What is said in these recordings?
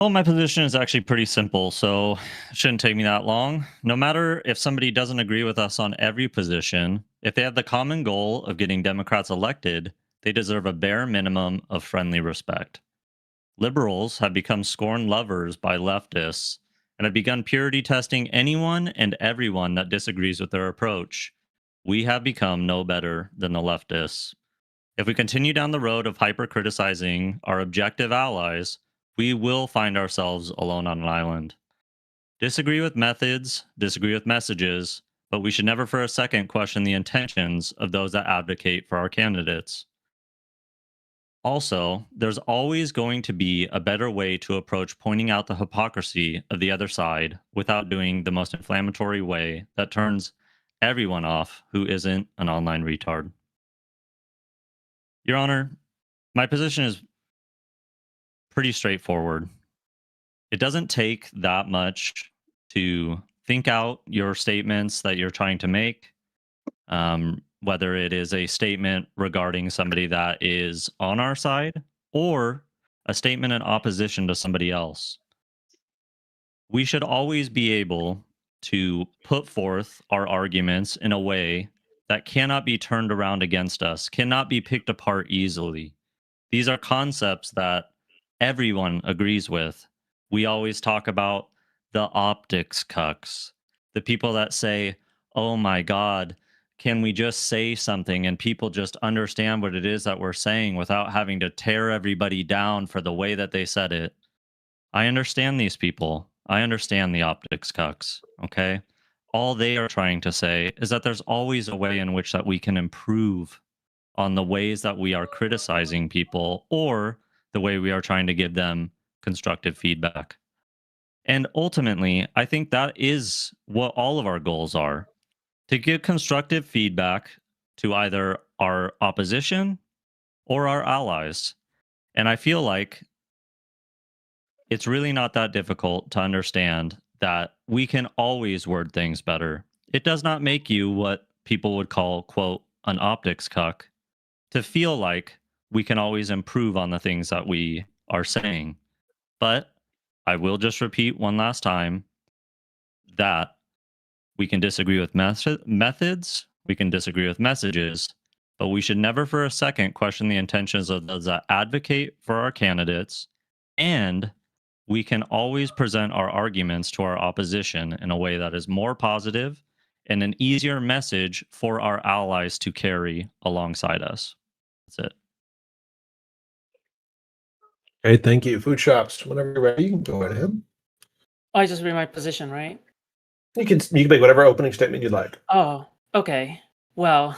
Well, my position is actually pretty simple, so it shouldn't take me that long. No matter if somebody doesn't agree with us on every position, if they have the common goal of getting Democrats elected, they deserve a bare minimum of friendly respect. Liberals have become scorned lovers by leftists and have begun purity testing anyone and everyone that disagrees with their approach. We have become no better than the leftists. If we continue down the road of hyper criticizing our objective allies, we will find ourselves alone on an island. Disagree with methods, disagree with messages, but we should never for a second question the intentions of those that advocate for our candidates. Also, there's always going to be a better way to approach pointing out the hypocrisy of the other side without doing the most inflammatory way that turns everyone off who isn't an online retard. Your Honor, my position is pretty straightforward. It doesn't take that much to think out your statements that you're trying to make, whether it is a statement regarding somebody that is on our side or a statement in opposition to somebody else. We should always be able to put forth our arguments in a way that cannot be turned around against us, cannot be picked apart easily. These are concepts that everyone agrees with. We always talk about the optics cucks, the people that say, oh my God, can we just say something and people just understand what it is that we're saying without having to tear everybody down for the way that they said it? I understand these people. I understand the optics cucks, okay? All they are trying to say is that there's always a way in which that we can improve on the ways that we are criticizing people or the way we are trying to give them constructive feedback. And ultimately, I think that is what all of our goals are, to give constructive feedback to either our opposition or our allies. And I feel like it's really not that difficult to understand that we can always word things better. It does not make you what people would call, quote, an optics cuck, to feel like we can always improve on the things that we are saying. But I will just repeat one last time that we can disagree with methods, we can disagree with messages, but we should never for a second question the intentions of those that advocate for our candidates. And we can always present our arguments to our opposition in a way that is more positive and an easier message for our allies to carry alongside us. That's it. Okay, thank you. Foodshops, whenever you're ready, you can go ahead. I just read my position, right? You can make whatever opening statement you'd like. Oh, okay. Well,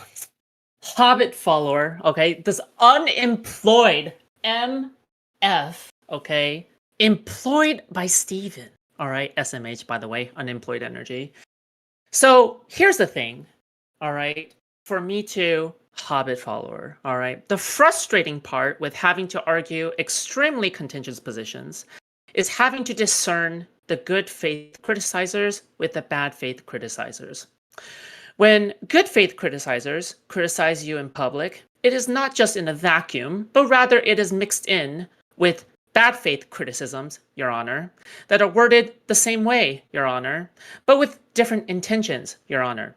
Hobbit follower, okay? This unemployed MF, okay? Employed by Steven, all right? SMH, by the way, unemployed energy. So here's the thing, all right? For me too, Hobbit follower, all right? The frustrating part with having to argue extremely contentious positions is having to discern the good faith criticizers with the bad faith criticizers. When good faith criticizers criticize you in public, it is not just in a vacuum, but rather it is mixed in with bad faith criticisms, Your Honor, that are worded the same way, Your Honor, but with different intentions, Your Honor.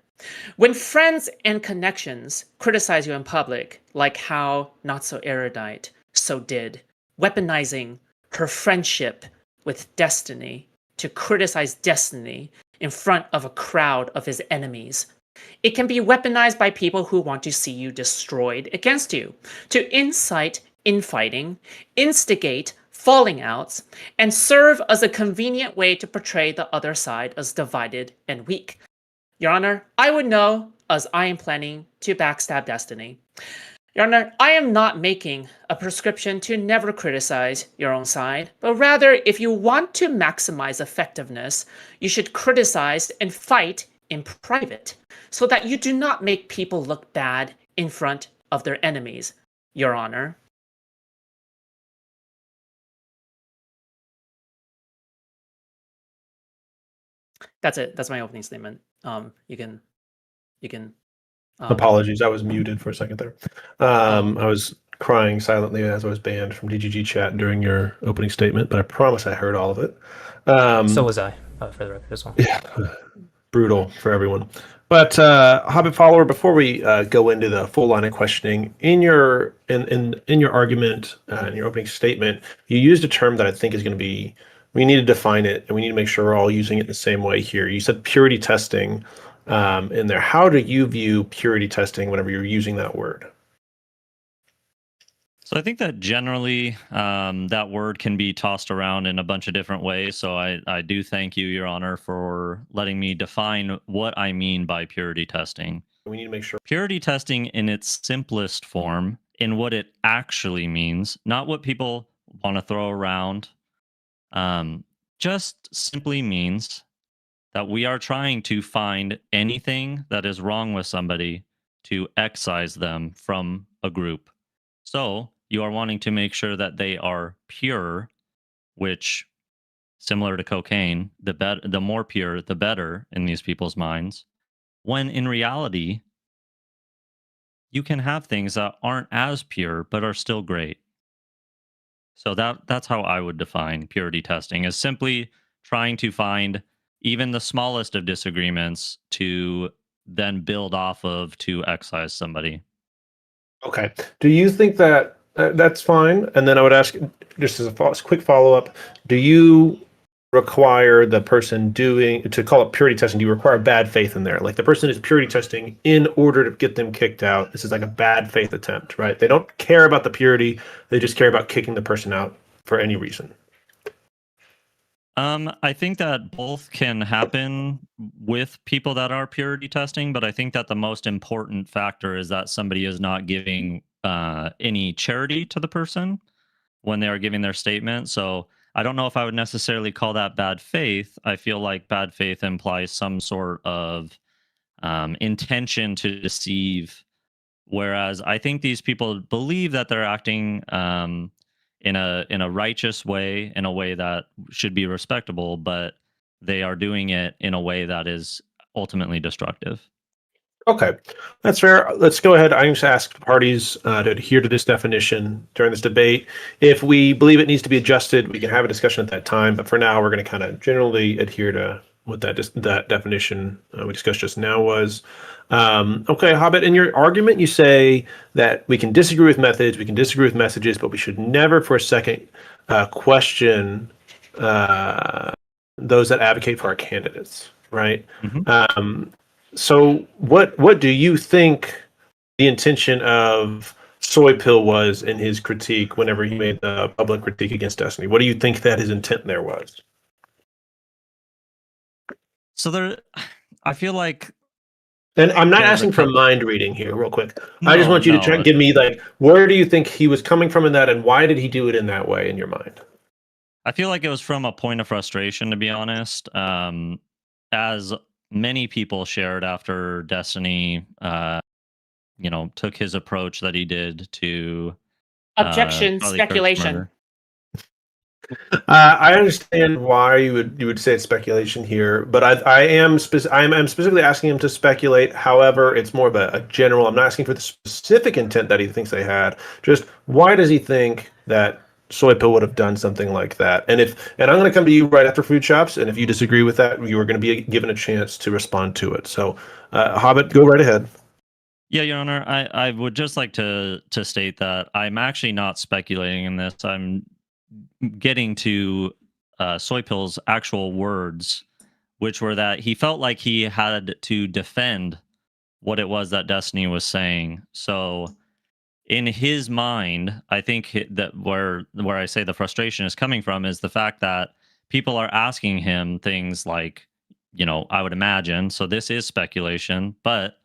When friends and connections criticize you in public, like how NotSoErudite so did, weaponizing her friendship with Destiny to criticize Destiny in front of a crowd of his enemies, it can be weaponized by people who want to see you destroyed against you, to incite infighting, instigate falling outs, and serve as a convenient way to portray the other side as divided and weak. Your Honor, I would know, as I am planning to backstab Destiny. Your Honor, I am not making a prescription to never criticize your own side, but rather, if you want to maximize effectiveness, you should criticize and fight in private, so that you do not make people look bad in front of their enemies, Your Honor. That's it. That's my opening statement. You can. Apologies, I was muted for a second there. I was crying silently as I was banned from DGG chat during your opening statement, but I promise I heard all of it. So was I, for the record as well. Yeah, brutal for everyone. But Hobbit follower, before we go into the full line of questioning, in your argument, in your opening statement, you used a term that I think is going to be, we need to define it, and we need to make sure we're all using it the same way here. You said purity testing in there. How do you view purity testing whenever you're using that word? So I think that generally that word can be tossed around in a bunch of different ways. So I do thank you, Your Honor, for letting me define what I mean by purity testing. We need to make sure. Purity testing in its simplest form, in what it actually means, not what people want to throw around, just simply means that we are trying to find anything that is wrong with somebody to excise them from a group. So you are wanting to make sure that they are pure, which, similar to cocaine, the more pure, the better in these people's minds. When in reality, you can have things that aren't as pure but are still great. So that's how I would define purity testing, is simply trying to find even the smallest of disagreements to then build off of to excise somebody. Okay. Do you think that that's fine? And then I would ask, just as a quick follow-up, do you require the person to call it purity testing? Do you require bad faith in there? Like the person is purity testing in order to get them kicked out. This is like a bad faith attempt, right? They don't care about the purity. They just care about kicking the person out for any reason. I think that both can happen with people that are purity testing, but I think that the most important factor is that somebody is not giving any charity to the person when they are giving their statement. So I don't know if I would necessarily call that bad faith. I feel like bad faith implies some sort of intention to deceive, whereas I think these people believe that they're acting in a righteous way, in a way that should be respectable, but they are doing it in a way that is ultimately destructive. Okay, that's fair. Let's go ahead. I'm just ask the parties to adhere to this definition during this debate. If we believe it needs to be adjusted, we can have a discussion at that time. But for now, we're going to kind of generally adhere to what that definition we discussed just now was. Okay, Hobbit, in your argument, you say that we can disagree with methods, we can disagree with messages, but we should never for a second question those that advocate for our candidates, right? Mm-hmm. So what do you think the intention of Soy Pill was in his critique whenever he made the public critique against Destiny? What do you think that his intent there was? So I feel like, and I'm not asking for mind reading here, real quick. I just want you to try and give me, like, where do you think he was coming from in that, and why did he do it in that way in your mind? I feel like it was from a point of frustration, to be honest. As many people shared after Destiny, took his approach that he did to objection, speculation. I understand why you would say it's speculation here, but I'm specifically asking him to speculate. However, it's more of a general. I'm not asking for the specific intent that he thinks they had. Just why does he think that Soy Pill would have done something like that? And I'm going to come to you right after Foodshops, and if you disagree with that, you are going to be given a chance to respond to it. So, Hobbit, go right ahead. Yeah, Your Honor, I would just like to state that I'm actually not speculating in this. I'm getting to Soy Pill's actual words, which were that he felt like he had to defend what it was that Destiny was saying. So in his mind, I think that where I say the frustration is coming from is the fact that people are asking him things like, I would imagine, so this is speculation, but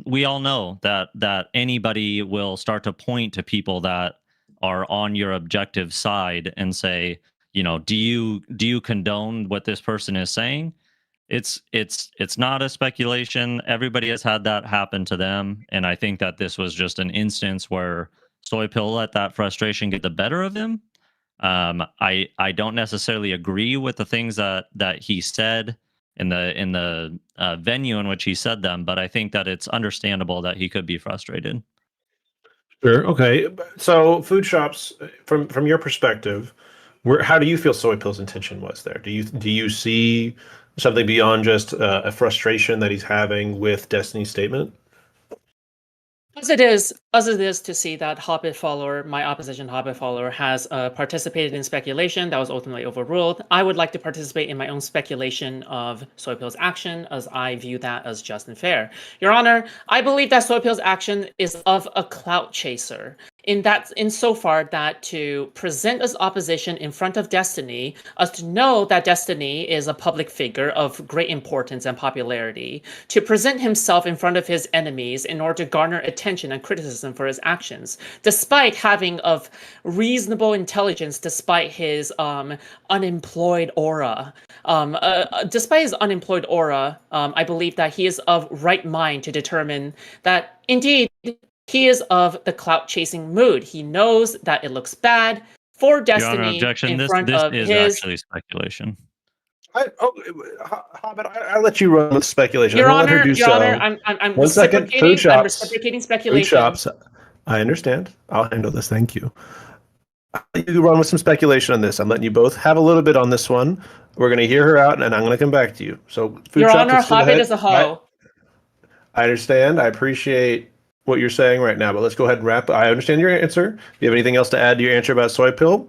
we all know that anybody will start to point to people that are on your objective side and say, do you condone what this person is saying? It's not a speculation. Everybody has had that happen to them, and I think that this was just an instance where Soy Pill let that frustration get the better of him. I don't necessarily agree with the things that he said in the venue in which he said them, but I think that it's understandable that he could be frustrated. Sure. Okay. So Foodshops, from your perspective, how do you feel Soy Pill's intention was there? Do you see something beyond just a frustration that he's having with Destiny's statement? As it is to see that Hobbit follower, my opposition Hobbit follower, has participated in speculation that was ultimately overruled. I would like to participate in my own speculation of Soypill's action, as I view that as just and fair. Your Honor, I believe that Soypill's action is of a clout chaser. Insofar that to present as opposition in front of Destiny, as to know that Destiny is a public figure of great importance and popularity, to present himself in front of his enemies in order to garner attention and criticism for his actions, despite having of reasonable intelligence, despite his unemployed aura. Despite his unemployed aura, I believe that he is of right mind to determine that indeed he is of the clout chasing mood. He knows that it looks bad for Your Honor, Destiny objection. in This front this of is his. actually speculation. Hobbit, I let you run with speculation. Your I'm gonna let her Honor, do Your Honor, so. I'm One second. Food reciprocating. I'm shops. reciprocating Food speculation. shops. I understand. I'll handle this. Thank you. You run with some speculation on this. I'm letting you both have a little bit on this one. We're gonna hear her out, and I'm gonna come back to you. So, food Your shops. Honor, Let's go Hobbit ahead. is a hoe. I understand. I appreciate what you're saying right now, but let's go ahead and wrap. I understand your answer. Do you have anything else to add to your answer about Soy Pill?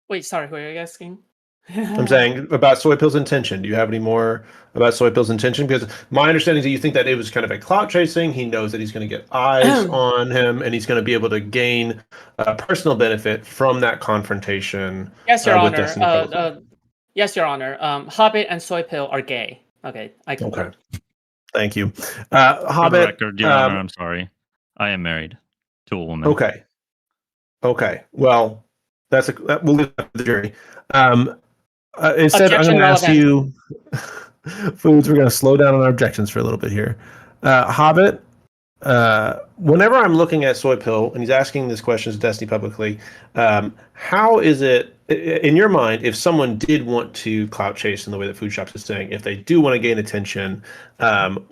Wait, sorry, who are you asking? I'm saying about Soy Pill's intention. Do you have any more about Soy Pill's intention? Because my understanding is that you think that it was kind of a clout chasing. He knows that he's going to get eyes on him, and he's going to be able to gain personal benefit from that confrontation Yes, Your with Honor. Destiny publicly. Yes, Your Honor. Hobbit and Soy Pill are gay. Okay, I concur. Okay, thank you. For the Hobbit. record, Your Honor, I'm sorry. I am married to a woman. Okay. Okay. Well, we'll leave that to the jury. Instead, I'm Objection going to ask relevant. you, Foods, we're going to slow down on our objections for a little bit here. Hobbit, whenever I'm looking at Soy Pill and he's asking these questions to Destiny publicly, how is it, in your mind, if someone did want to clout chase in the way that Food Shops is saying, if they do want to gain attention,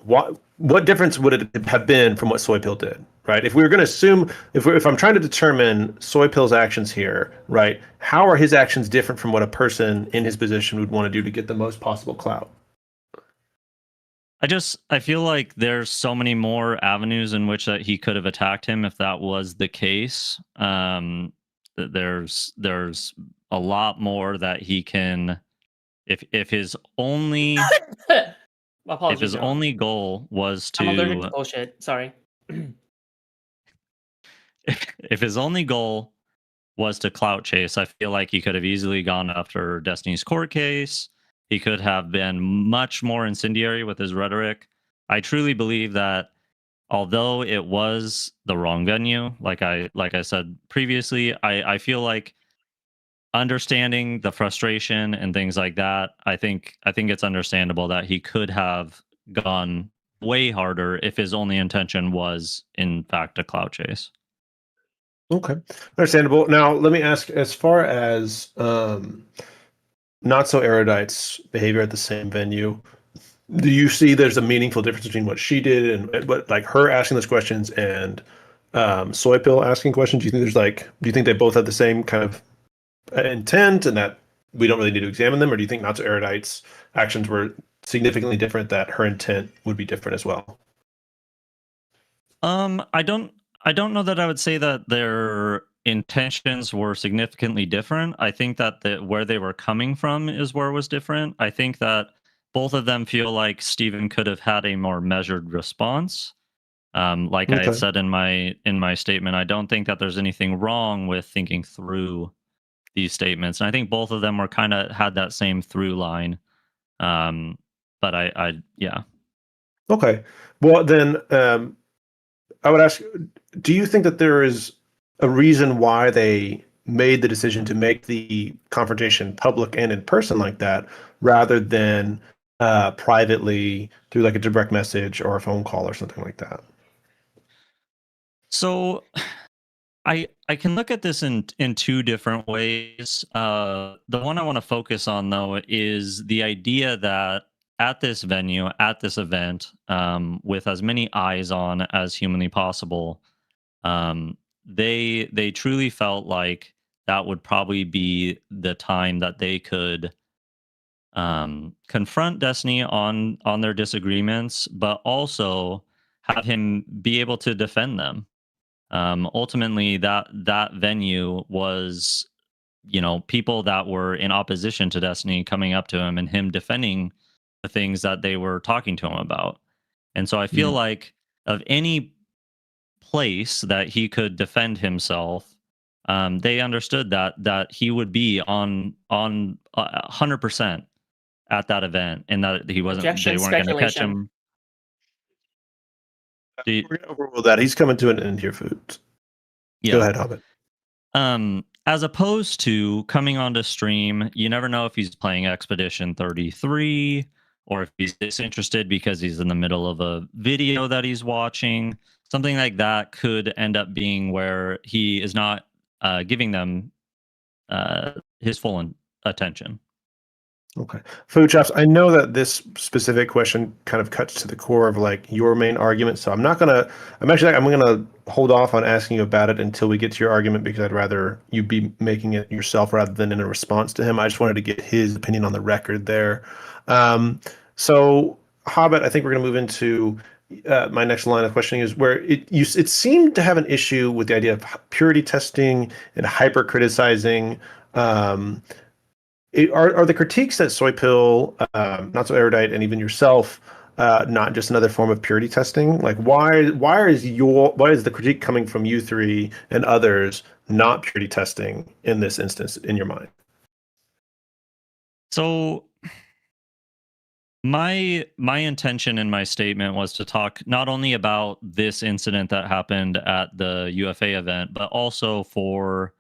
what difference would it have been from what Soy Pill did? Right. If we were going to assume, if I'm trying to determine Soy Pill's actions here, right, how are his actions different from what a person in his position would want to do to get the most possible clout? I feel like there's so many more avenues in which that he could have attacked him if that was the case. There's a lot more that he can, if his only Apologies, if his Your Honor. only goal was I'm allergic to to bullshit. Sorry. if his only goal was to clout chase, I feel like he could have easily gone after Destiny's court case. He could have been much more incendiary with his rhetoric. I truly believe that although it was the wrong venue, like I said previously, I feel like understanding the frustration and things like that, I think it's understandable that he could have gone way harder if his only intention was in fact a clout chase. Okay, understandable. Now, let me ask, as far as NotSoErudite's behavior at the same venue, do you see there's a meaningful difference between what she did and what, like, her asking those questions and Soy Pill asking questions? Do you think they both have the same kind of intent and that we don't really need to examine them, or do you think NotSoErudite's actions were significantly different, that her intent would be different as well? I don't know that I would say that their intentions were significantly different. I think that where they were coming from is where it was different. I think that both of them feel like Steven could have had a more measured response. Like I had Okay. said in my statement, I don't think that there's anything wrong with thinking through these statements, and I think both of them were kind of had that same through line. But yeah. Okay. Well, then I would ask, do you think that there is a reason why they made the decision to make the confrontation public and in person like that, rather than privately through like a direct message or a phone call or something like that? So I can look at this in two different ways. The one I want to focus on, though, is the idea that at this venue, at this event, with as many eyes on as humanly possible, they truly felt like that would probably be the time that they could confront Destiny on their disagreements, but also have him be able to defend them. Ultimately, that venue was, people that were in opposition to Destiny coming up to him and him defending the things that they were talking to him about. And so I feel like of any place that he could defend himself, they understood that he would be on 100% at that event, and that he wasn't they Objection, weren't going to catch speculation. him. Do We're gonna overrule that. He's coming to an end here, Foods. Go yeah. ahead, Hobbit. As opposed to coming onto stream, you never know if he's playing Expedition 33 or if he's disinterested because he's in the middle of a video that he's watching. Something like that could end up being where he is not giving them his full attention. Okay. Foodshops, I know that this specific question kind of cuts to the core of like your main argument. So I'm gonna hold off on asking you about it until we get to your argument, because I'd rather you be making it yourself rather than in a response to him. I just wanted to get his opinion on the record there. So Hobbit, I think we're gonna move into my next line of questioning, is where it seemed to have an issue with the idea of purity testing and hyper criticizing. Are the critiques that Soypill, NotSoErudite, and even yourself, not just another form of purity testing? Like, why is the critique coming from you three and others not purity testing in this instance in your mind? So my intention in my statement was to talk not only about this incident that happened at the UFA event, but also for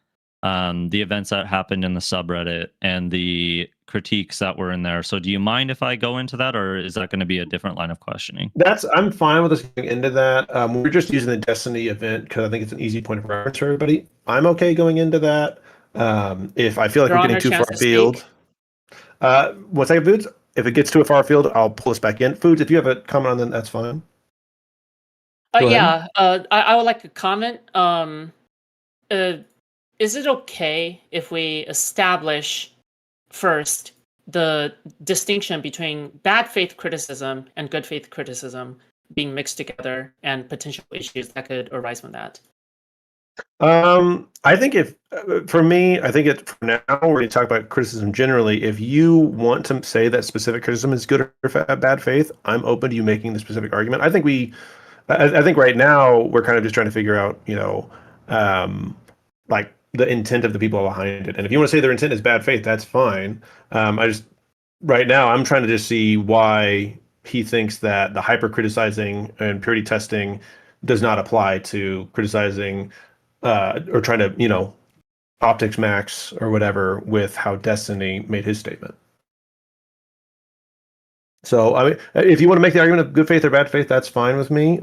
the events that happened in the subreddit and the critiques that were in there. So do you mind if I go into that, or is that going to be a different line of questioning? I'm fine with us going into that. We're just using the Destiny event because I think it's an easy point of reference for everybody. I'm okay going into that. If I feel like we're getting too far afield, one second, Foods. If it gets too far afield, I'll pull us back in. Foods, if you have a comment on that, that's fine. Go ahead. I would like to comment. Is it okay if we establish first the distinction between bad faith criticism and good faith criticism being mixed together and potential issues that could arise from that? I think for now, we're going to talk about criticism generally. If you want to say that specific criticism is good or bad faith, I'm open to you making the specific argument. I think right now we're kind of just trying to figure out, like the intent of the people behind it. And if you want to say their intent is bad faith, that's fine. Right now I'm trying to just see why he thinks that the hyper criticizing and purity testing does not apply to criticizing or trying to, optics max or whatever with how Destiny made his statement. So, I mean, if you want to make the argument of good faith or bad faith, that's fine with me.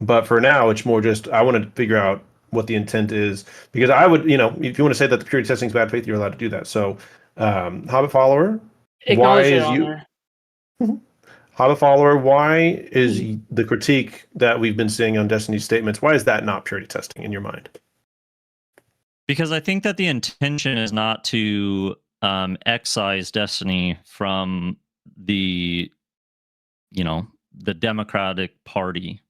But for now, it's more just I want to figure out what the intent is, because I would, if you want to say that the purity testing is bad faith, you're allowed to do that. So, Hobbit Follower, Acknowledge it, Honor. Hobbit Follower, why is the critique that we've been seeing on Destiny's statements, why is that not purity testing in your mind? Because I think that the intention is not to excise Destiny from the Democratic Party.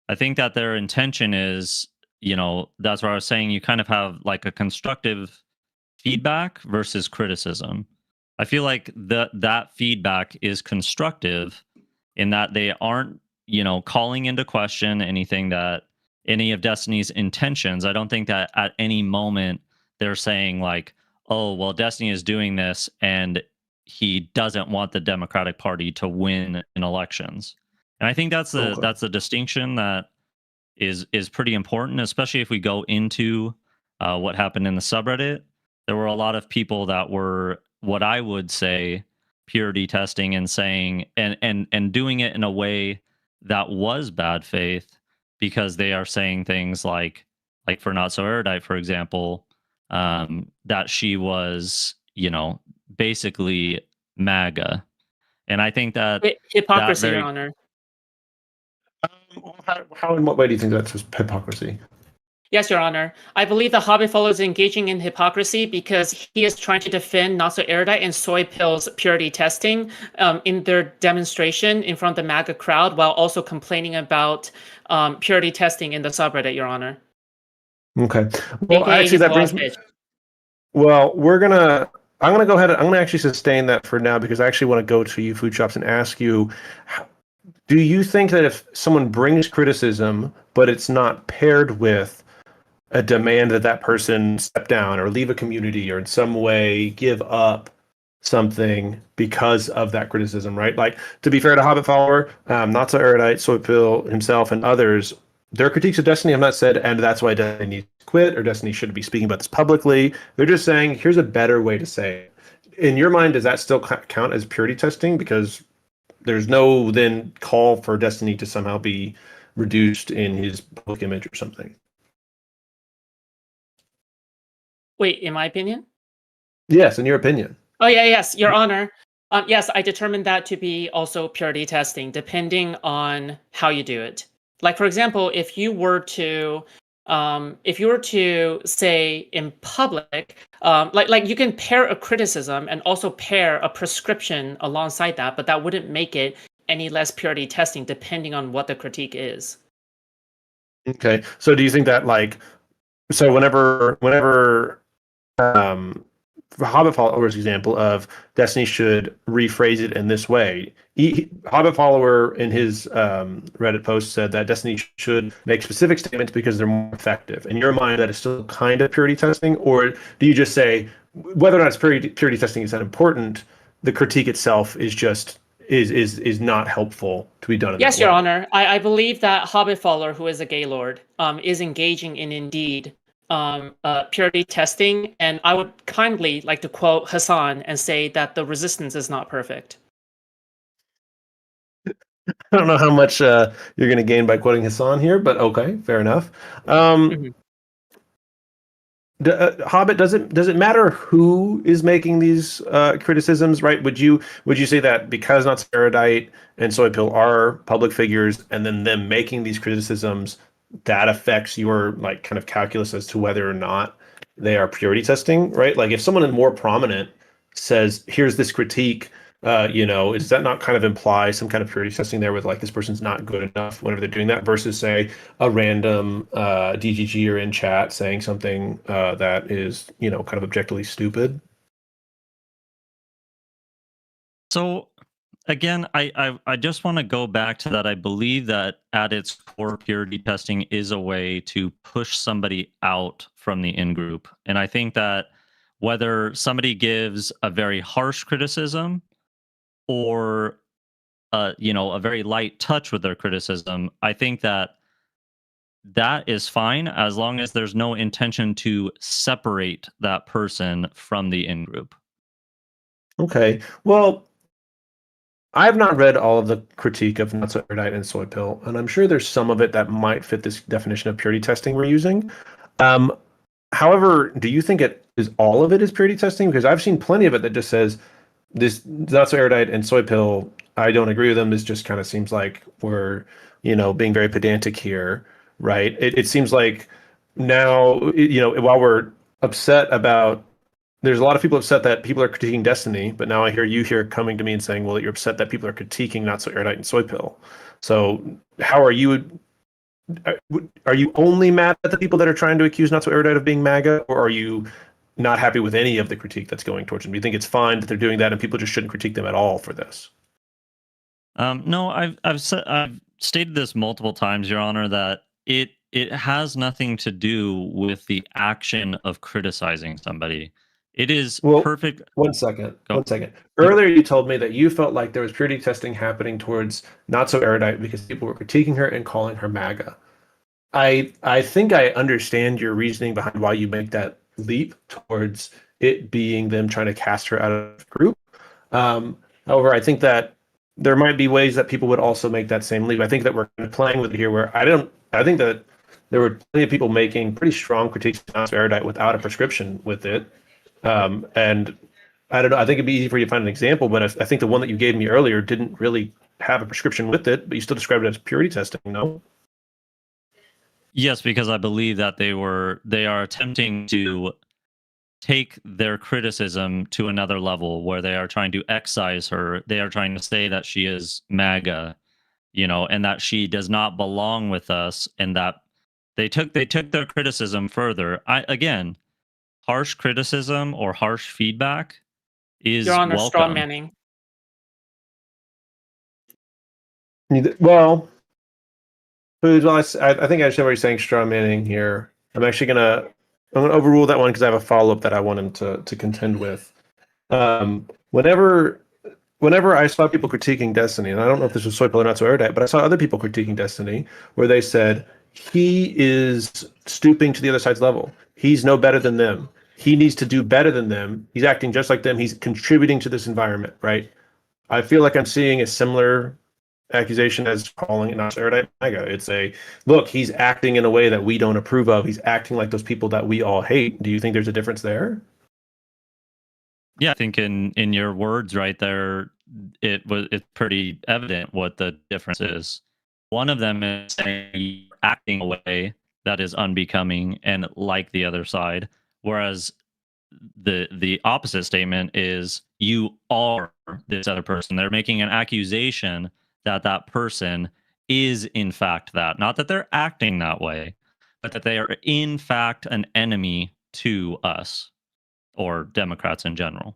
I think that their intention is, that's what I was saying, you kind of have like a constructive feedback versus criticism. I feel like that feedback is constructive in that they aren't, calling into question any of Destiny's intentions. I don't think that at any moment they're saying like, oh, well, Destiny is doing this and he doesn't want the Democratic Party to win in elections. And I think that's a distinction that is pretty important, especially if we go into what happened in the subreddit. There were a lot of people that were what I would say purity testing and saying and doing it in a way that was bad faith, because they are saying things like for NotSoErudite, for example, that she was, basically MAGA. And I think that Hypocrisy, Your very Honor. How in what way do you think that's just hypocrisy? Yes, Your Honor. I believe the Hobbit Fellow is engaging in hypocrisy because he is trying to defend NotSoErudite and Soy Pill's purity testing in their demonstration in front of the MAGA crowd, while also complaining about purity testing in the subreddit, Your Honor. Okay. Well, AKA actually, he's a that boss brings me. bitch. Well, I'm gonna go ahead. I'm gonna actually sustain that for now because I actually want to go to you, Foodshops, and ask you, do you think that if someone brings criticism, but it's not paired with a demand that that person step down or leave a community or in some way give up something because of that criticism, right? Like, to be fair to Hobbit Follower, NotSoErudite, Soypill himself, and others, their critiques of Destiny have not said, and that's why Destiny needs to quit or Destiny shouldn't be speaking about this publicly. They're just saying, here's a better way to say it. In your mind, does that still count as purity testing? Because there's no then call for Destiny to somehow be reduced in his public image or something. Wait, in my opinion? Yes, in your opinion. Oh, yeah, yes, Your Honor. Yes, I determined that to be also purity testing, depending on how you do it. Like, for example, if you were to say in public, like you can pair a criticism and also pair a prescription alongside that, but that wouldn't make it any less purity testing, depending on what the critique is. Okay, so do you think that whenever for Hobbit Follower's example of Destiny should rephrase it in this way. Hobbit Follower in his Reddit post said that Destiny should make specific statements because they're more effective. In your mind, that is still kind of purity testing, or do you just say whether or not it's purity testing is that important? The critique itself is just is not helpful to be done. In yes, that Your way. Honor. I believe that Hobbit Follower, who is a gay lord, is engaging in indeed purity testing, and I would kindly like to quote Hassan and say that the resistance is not perfect. I don't know how much you're going to gain by quoting Hassan here, but okay, fair enough. Hobbit, does it matter who is making these criticisms, right? Would you say that because NotSoErudite and Soypill are public figures, and then them making these criticisms, that affects your like kind of calculus as to whether or not they are purity testing, right? Like if someone more prominent says, "Here's this critique," does that not kind of imply some kind of purity testing there with like this person's not good enough whenever they're doing that versus say a random DGG or in chat saying something that is kind of objectively stupid? So again, I just want to go back to that. I believe that at its core, purity testing is a way to push somebody out from the in-group. And I think that whether somebody gives a very harsh criticism or a very light touch with their criticism, I think that is fine as long as there's no intention to separate that person from the in-group. Okay, well, I have not read all of the critique of NotSoErudite and Soypill, and I'm sure there's some of it that might fit this definition of purity testing we're using. However, do you think all of it is purity testing? Because I've seen plenty of it that just says this NotSoErudite and Soypill, I don't agree with them. This just kind of seems like we're, being very pedantic here, right? It seems like now, while we're upset about, there's a lot of people upset that people are critiquing Destiny, but now I hear you here coming to me and saying, well, you're upset that people are critiquing NotSoErudite and Soypill. So how are you? Are you only mad at the people that are trying to accuse NotSoErudite of being MAGA, or are you not happy with any of the critique that's going towards them? Do you think it's fine that they're doing that and people just shouldn't critique them at all for this? No, I've stated this multiple times, Your Honor, that it has nothing to do with the action of criticizing somebody. It is perfect. One second. Earlier, you told me that you felt like there was purity testing happening towards NotSoErudite because people were critiquing her and calling her MAGA. I think I understand your reasoning behind why you make that leap towards it being them trying to cast her out of the group. However, I think that there might be ways that people would also make that same leap. I think that we're playing with it here where I think that there were plenty of people making pretty strong critiques of NotSoErudite without a prescription with it. And I don't know. I think it'd be easy for you to find an example, but I think the one that you gave me earlier didn't really have a prescription with it, but you still described it as purity testing, no? Yes, because I believe that they are attempting to take their criticism to another level where they are trying to excise her. They are trying to say that she is MAGA, and that she does not belong with us, and that they took their criticism further. Again, harsh criticism or harsh feedback Your is Honor, straw welcome. manning. Well, Foods, well, I think I understand what you're saying, straw manning here. I'm gonna overrule that one because I have a follow-up that I want him to contend with. Um, whenever whenever I saw people critiquing Destiny, and I don't know if this was Soypill or NotSoErudite, but I saw other people critiquing Destiny where they said he is stooping to the other side's level. He's no better than them. He needs to do better than them. He's acting just like them. He's contributing to this environment, right? I feel like I'm seeing a similar accusation as calling it NotSoErudite MAGA. It's a look, he's acting in a way that we don't approve of. He's acting like those people that we all hate. Do you think there's a difference there? Yeah, I think in your words right there, it's pretty evident what the difference is. One of them is saying acting a way that is unbecoming and like the other side, whereas the opposite statement is you are this other person. They're making an accusation that that person is in fact that, not that they're acting that way, but that they are in fact an enemy to us or Democrats in general.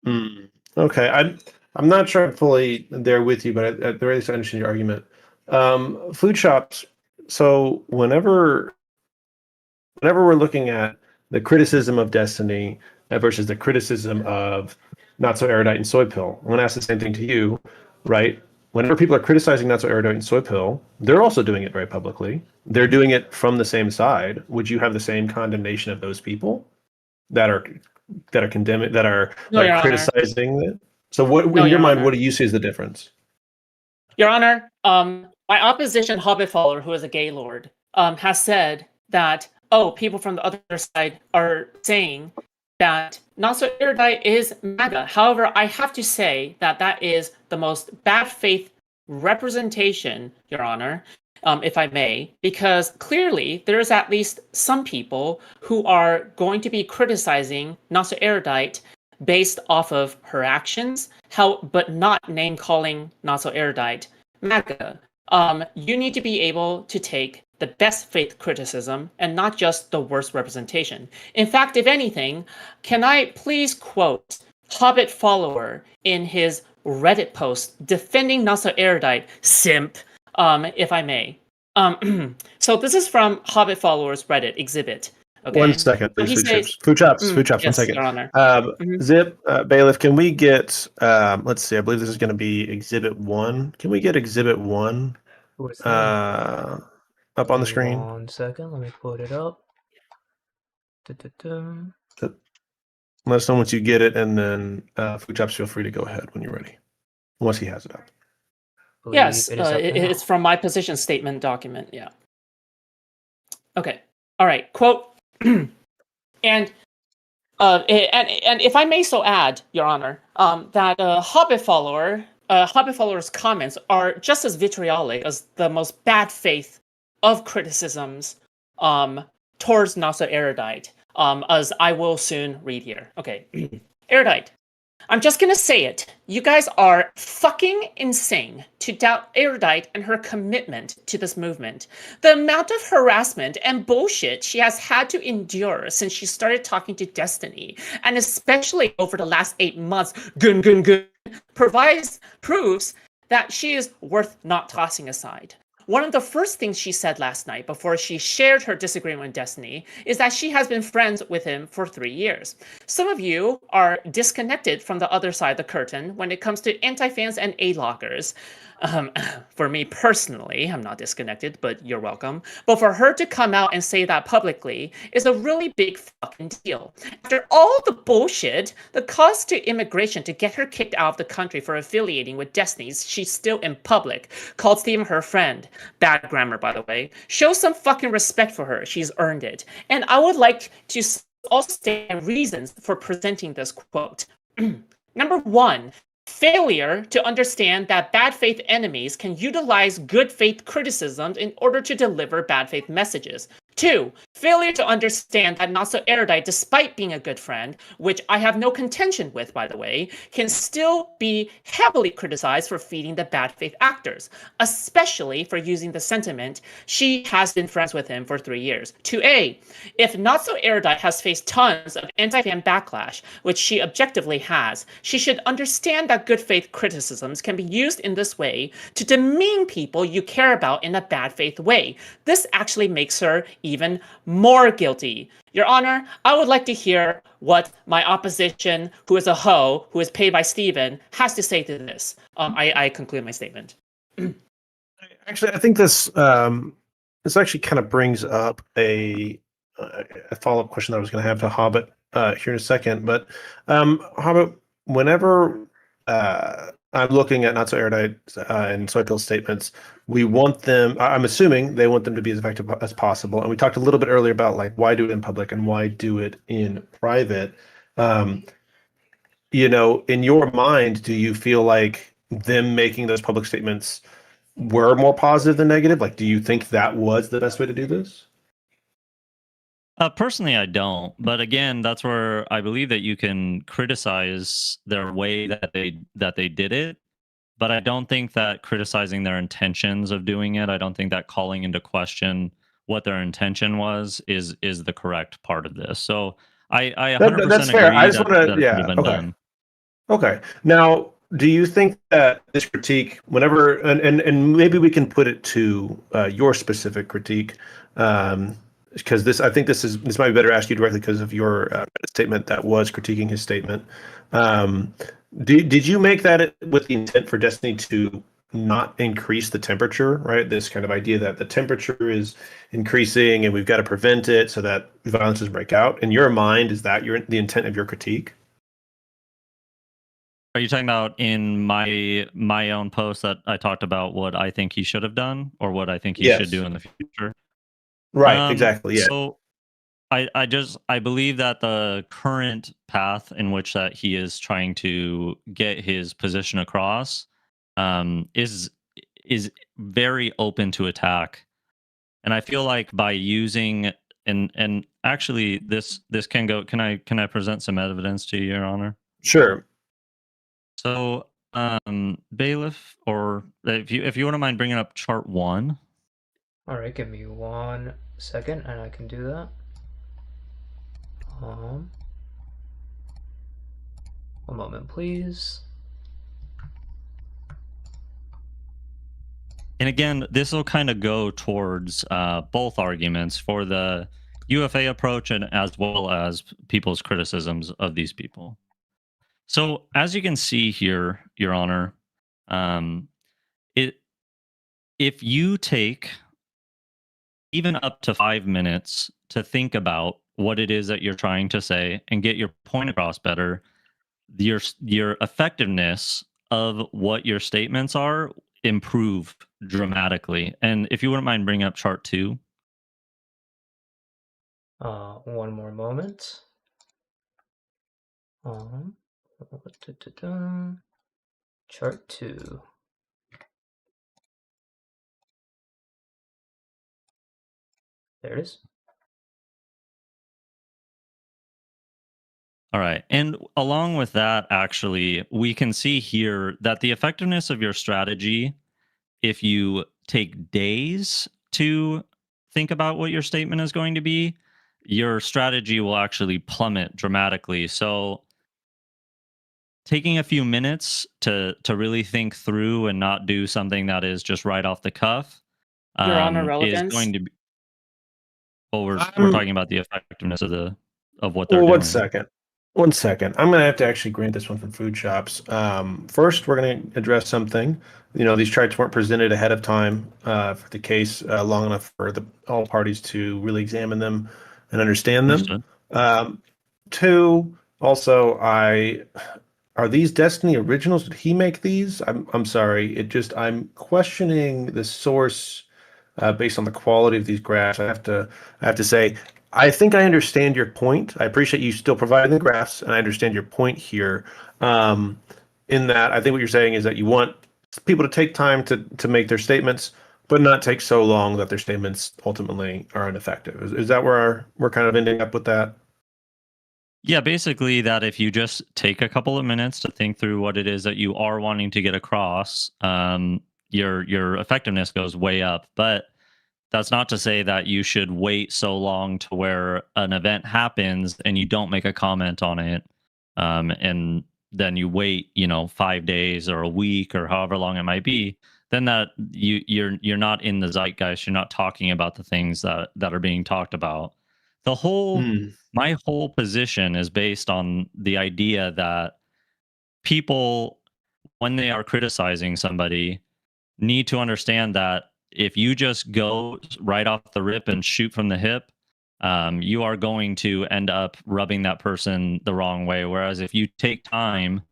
Hmm. Okay, I'm not sure I'm fully there with you, but at the very least I understand your argument. Foodshops. So whenever we're looking at the criticism of Destiny versus the criticism of NotSoErudite and Soypill, I'm going to ask the same thing to you, right? Whenever people are criticizing NotSoErudite and Soypill, they're also doing it very publicly. They're doing it from the same side. Would you have the same condemnation of those people that are condemning, No, that are Your Honor. criticizing it? So, what No, in your Your mind, Honor. what do you see as the difference? Your Honor, my opposition Hobbit follower, who is a gay lord, has said that, oh, people from the other side are saying that NotSoErudite is MAGA. However, I have to say that that is the most bad faith representation, Your Honor, if I may, because clearly there's at least some people who are going to be criticizing NotSoErudite based off of her actions, but not name calling NotSoErudite MAGA. You need to be able to take the best faith criticism and not just the worst representation. In fact, if anything, can I please quote Hobbit follower in his Reddit post defending NotSoErudite, simp, if I may. So this is from Hobbit followers Reddit exhibit. Okay. 1 second, please. He says, Foodshops. 1 yes, second. Your Honor. Zip, Bailiff, can we get? Let's see. I believe this is going to be Exhibit 1. Can we get Exhibit 1 up on the screen? 1 second, let me put it up. Da-da-da. Let us know once you get it, and then Foodshops, feel free to go ahead when you're ready. Once he has it up. Yes, It is up now. it's from my position statement document. Yeah. Okay. All right. Quote. And if I may so add, Your Honor, that Hobbit follower's comments are just as vitriolic as the most bad faith of criticisms towards NotSoErudite, as I will soon read here. Okay. Erudite. I'm just gonna say it. You guys are fucking insane to doubt Erudite and her commitment to this movement. The amount of harassment and bullshit she has had to endure since she started talking to Destiny, and especially over the last 8 months, proves that she is worth not tossing aside. One of the first things she said last night before she shared her disagreement with Destiny is that she has been friends with him for 3 years. Some of you are disconnected from the other side of the curtain when it comes to anti-fans and A-loggers. For me personally, I'm not disconnected, but you're welcome. But for her to come out and say that publicly is a really big fucking deal. After all the bullshit, the cost to immigration to get her kicked out of the country for affiliating with Destiny, she's still in public, called Steven her friend. Bad grammar, by the way. Show some fucking respect for her. She's earned it. And I would like to also state my reasons for presenting this quote. Number one, failure to understand that bad faith enemies can utilize good faith criticisms in order to deliver bad faith messages. Two, failure to understand that NotSoErudite, despite being a good friend, which I have no contention with, by the way, can still be heavily criticized for feeding the bad faith actors, especially for using the sentiment, she has been friends with him for 3 years. 2A, if NotSoErudite has faced tons of anti-fan backlash, which she objectively has, she should understand that good faith criticisms can be used in this way to demean people you care about in a bad faith way. This actually makes her even more guilty. Your Honor, I would like to hear what my opposition, who is a hoe, who is paid by Stephen, has to say to this. I conclude my statement. Actually, I think this actually kind of brings up a follow-up question that I was going to have to Hobbit here in a second. But Hobbit, whenever I'm looking at NotSoErudite and Soypill's statements, we want them. I'm assuming they want them to be as effective as possible. And we talked a little bit earlier about like why do it in public and why do it in private. You know, in your mind, do you feel like them making those public statements were more positive than negative? Like, do you think that was the best way to do this? Personally, I don't. But again, that's where I believe that you can criticize their way that they did it. But I don't think that criticizing their intentions of doing it, I don't think that calling into question what their intention was is the correct part of this. So I That's 100% fair. I agree just that want to, it could have yeah, been okay. done. Okay. Now, do you think that this critique, whenever, and maybe we can put it to your specific critique, because I think this might be better asked you directly because of your statement that was critiquing his statement. Did you make that with the intent for Destiny to not increase the temperature, right? This kind of idea that the temperature is increasing and we've got to prevent it so that violence doesn't break out. In your mind, is that the intent of your critique? Are you talking about in my own post that I talked about what I think he should have done or what I think he should do Yes. in the future? Right, exactly. Yeah. So I believe that the current path in which that he is trying to get his position across is very open to attack, and I feel like by using and actually this can go. Can I present some evidence to you, Your Honor? Sure. So bailiff, or if you wouldn't mind bringing up chart 1. Alright, give me 1 second and I can do that. 1 moment, please. And again, this will kind of go towards both arguments for the UFA approach and as well as people's criticisms of these people. So as you can see here, Your Honor, if you take even up to 5 minutes to think about what it is that you're trying to say and get your point across better, your effectiveness of what your statements are improve dramatically. And if you wouldn't mind bringing up chart 2. 1 more moment. Chart 2. There it is. All right. And along with that, actually, we can see here that the effectiveness of your strategy, if you take days to think about what your statement is going to be, your strategy will actually plummet dramatically. So taking a few minutes to really think through and not do something that is just right off the cuff Your Honor, is relevance. going to be. Well, we're Um, talking about the effectiveness of what they're Well, doing. 1 second. 1 second. I'm going to have to actually grant this one from Foodshops. First, we're going to address something. You know, these charts weren't presented ahead of time for the case long enough for all parties to really examine them and understand them. Understood. Two, also, are these Destiny originals? Did he make these? I'm sorry. I'm questioning the source based on the quality of these graphs. I have to say, I think I understand your point. I appreciate you still providing the graphs, and I understand your point here. In that, I think what you're saying is that you want people to take time to make their statements, but not take so long that their statements ultimately are ineffective. Is that where we're kind of ending up with that? Yeah, basically that if you just take a couple of minutes to think through what it is that you are wanting to get across, your effectiveness goes way up. But that's not to say that you should wait so long to where an event happens and you don't make a comment on it, and then you wait, 5 days or a week or however long it might be. Then that you're not in the zeitgeist. You're not talking about the things that are being talked about. The whole Hmm. My whole position is based on the idea that people, when they are criticizing somebody, need to understand that if you just go right off the rip and shoot from the hip, you are going to end up rubbing that person the wrong way. Whereas if you take time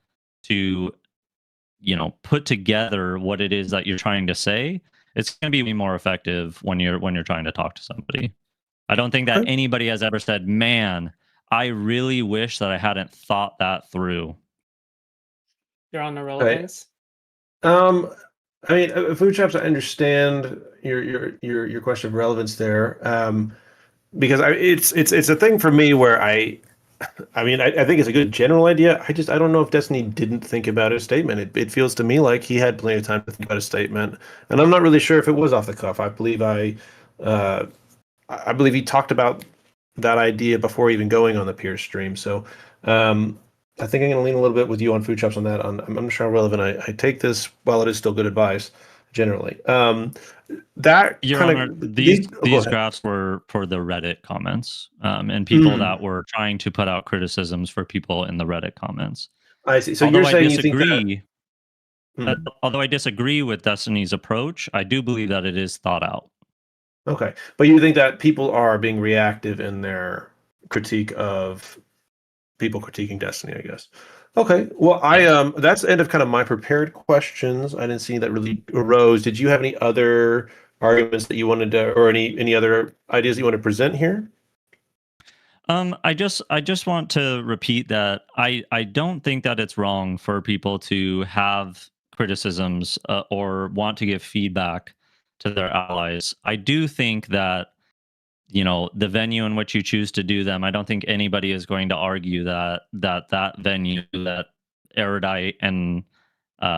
to, put together what it is that you're trying to say, it's going to be more effective when you're trying to talk to somebody. I don't think that Okay. anybody has ever said, "Man, I really wish that I hadn't thought that through." Your Honor, Okay. relevance. Um, I mean, food shops. I understand your question of relevance there. Because it's a thing for me where I mean, I think it's a good general idea. I don't know if Destiny didn't think about his statement. It feels to me like he had plenty of time to think about his statement, and I'm not really sure if it was off the cuff. Uh, I believe he talked about that idea before even going on the peer stream. So, um, I think I'm going to lean a little bit with you on food shops on that. I'm not sure how relevant I take this, while it is still good advice generally. That Your kind Honor, of these go these ahead. graphs were for the Reddit comments, and people Mm, that were trying to put out criticisms for people in the Reddit comments. I see. So you're Although I saying you think that. disagree, Hmm. although I disagree with Destiny's approach, I do believe that it is thought out. Okay. But you think that people are being reactive in their critique of people critiquing Destiny, I guess. Okay. Well, I Yeah. that's the end of kind of my prepared questions. I didn't see that really arose. Did you have any other arguments that you wanted to, or any other ideas you want to present here? I just want to repeat that I don't think that it's wrong for people to have criticisms, or want to give feedback to their allies. I do think that, the venue in which you choose to do them, I don't think anybody is going to argue that venue that Erudite and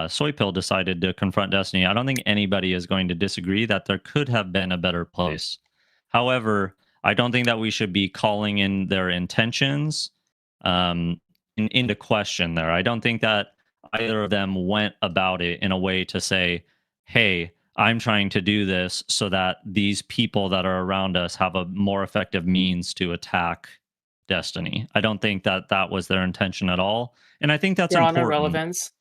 Soy Pill decided to confront Destiny. I don't think anybody is going to disagree that there could have been a better place. However, I don't think that we should be calling in their intentions, into question there. I don't think that either of them went about it in a way to say, hey, I'm trying to do this so that these people that are around us have a more effective means to attack Destiny. I don't think that that was their intention at all. And I think that's Your Honor, important. relevance.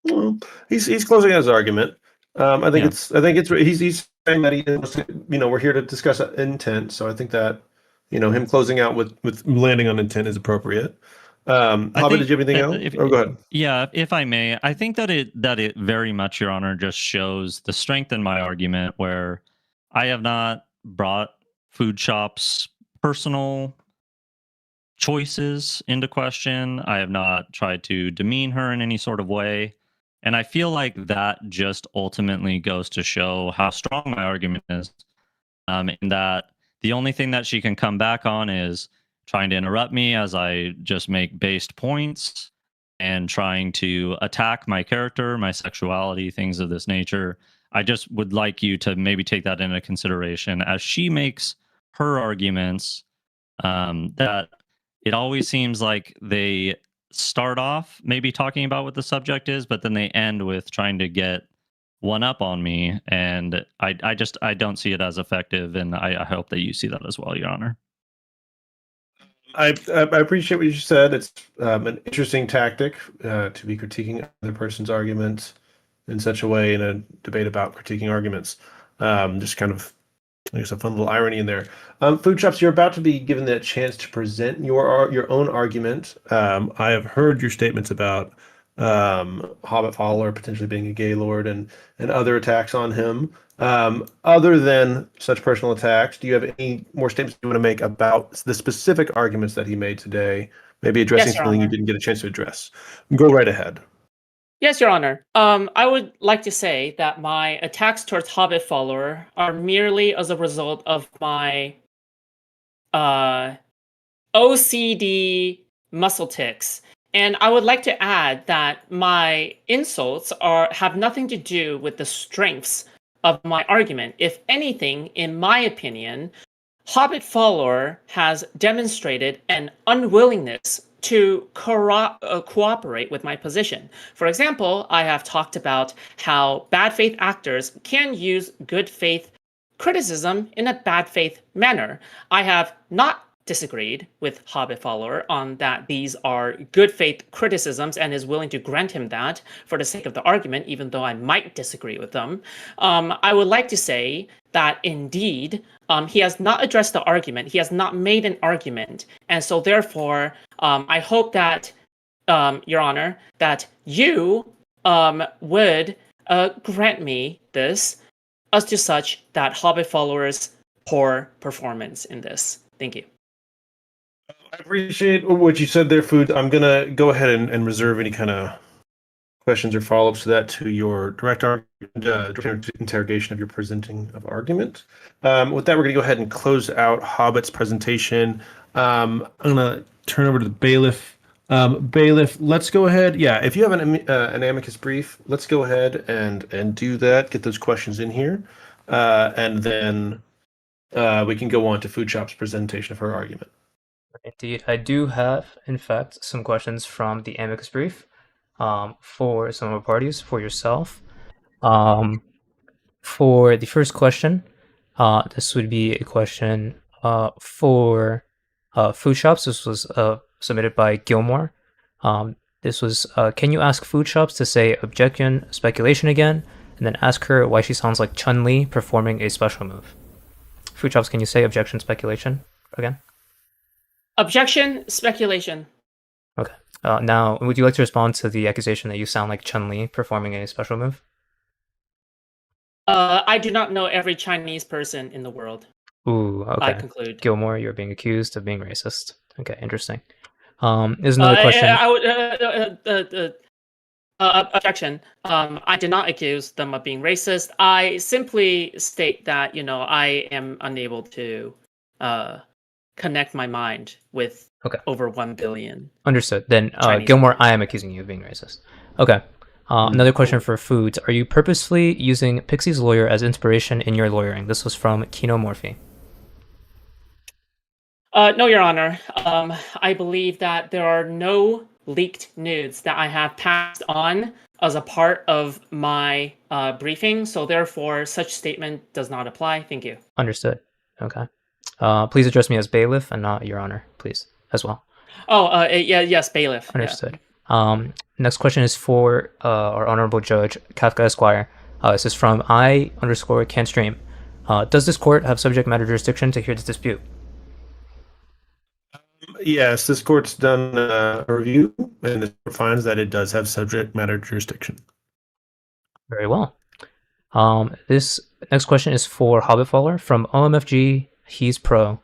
Well, he's closing out his argument. Yeah. I think it's he's saying that we're here to discuss intent. So I think that him closing out with landing on intent is appropriate. I Hobbit, did think, you have anything else? if Oh, go ahead. yeah, if I may, I think that it very much, Your Honor, just shows the strength in my argument where I have not brought food shops' personal choices into question. I have not tried to demean her in any sort of way. And I feel like that just ultimately goes to show how strong my argument is, in that the only thing that she can come back on is trying to interrupt me as I just make based points and trying to attack my character, my sexuality, things of this nature. I just would like you to maybe take that into consideration as she makes her arguments, that it always seems like they start off maybe talking about what the subject is, but then they end with trying to get one up on me, and I don't see it as effective, and I hope that you see that as well, Your Honor. I appreciate what you said. It's an interesting tactic to be critiquing other person's arguments in such a way in a debate about critiquing arguments. Just kind of, I guess, a fun little irony in there. Food shops, you're about to be given the chance to present your own argument. I have heard your statements about Hobbit follower potentially being a gay lord and other attacks on him. Other than such personal attacks, do you have any more statements you want to make about the specific arguments that he made today? Maybe addressing Yes, Your something you Honor. didn't get a chance to address. Go right ahead. Yes, Your Honor. I would like to say that my attacks towards Hobbit follower are merely as a result of my OCD muscle tics. And I would like to add that my insults have nothing to do with the strengths of my argument. If anything, in my opinion, Hobbit follower has demonstrated an unwillingness to cooperate with my position. For example, I have talked about how bad faith actors can use good faith criticism in a bad faith manner. I have not disagreed with Hobbit follower on that these are good faith criticisms and is willing to grant him that for the sake of the argument, even though I might disagree with them. I would like to say that indeed he has not addressed the argument. He has not made an argument. And so therefore, I hope that, Your Honor, that you would grant me this as to such that Hobbit followers' poor performance in this. Thank you. I appreciate what you said there, Food. I'm going to go ahead and reserve any kind of questions or follow-ups to that to your direct interrogation of your presenting of argument. With that, we're going to go ahead and close out Hobbit's presentation. I'm going to turn over to the bailiff. Bailiff, let's go ahead. Yeah, if you have an amicus brief, let's go ahead and do that. Get those questions in here, and then we can go on to Foodshop's presentation of her argument. Indeed, I do have, in fact, some questions from the amicus brief for some of our parties, for yourself. For the first question, this would be a question for Foodshops. This was submitted by Gilmore. This was, can you ask Foodshops to say objection, speculation again, and then ask her why she sounds like Chun-Li performing a special move? Foodshops, can you say objection, speculation again? Objection, speculation. Okay. Now, would you like to respond to the accusation that you sound like Chun-Li performing a special move? I do not know every Chinese person in the world. Ooh, okay. I conclude. Gilmore, you're being accused of being racist. Okay, interesting. There's another question. I would objection. I did not accuse them of being racist. I simply state that I am unable to connect my mind with over 1 billion. Understood. Then Chinese Gilmore, people. I am accusing you of being racist. Okay. Another question for Foods. Are you purposefully using Pixie's lawyer as inspiration in your lawyering? This was from Kino Morphe. No, Your Honor. I believe that there are no leaked nudes that I have passed on as a part of my briefing, so therefore such statement does not apply. Thank you. Understood. Okay. Please address me as bailiff and not Your Honor, please, as well. Oh, yes, bailiff. Understood. Yeah. Next question is for our honorable judge, Kafka Esquire. This is from I_canstream. Does this court have subject matter jurisdiction to hear this dispute? Yes, this court's done a review, and the court finds that it does have subject matter jurisdiction. Very well. This next question is for Hobbit Faller from OMFG. He's pro.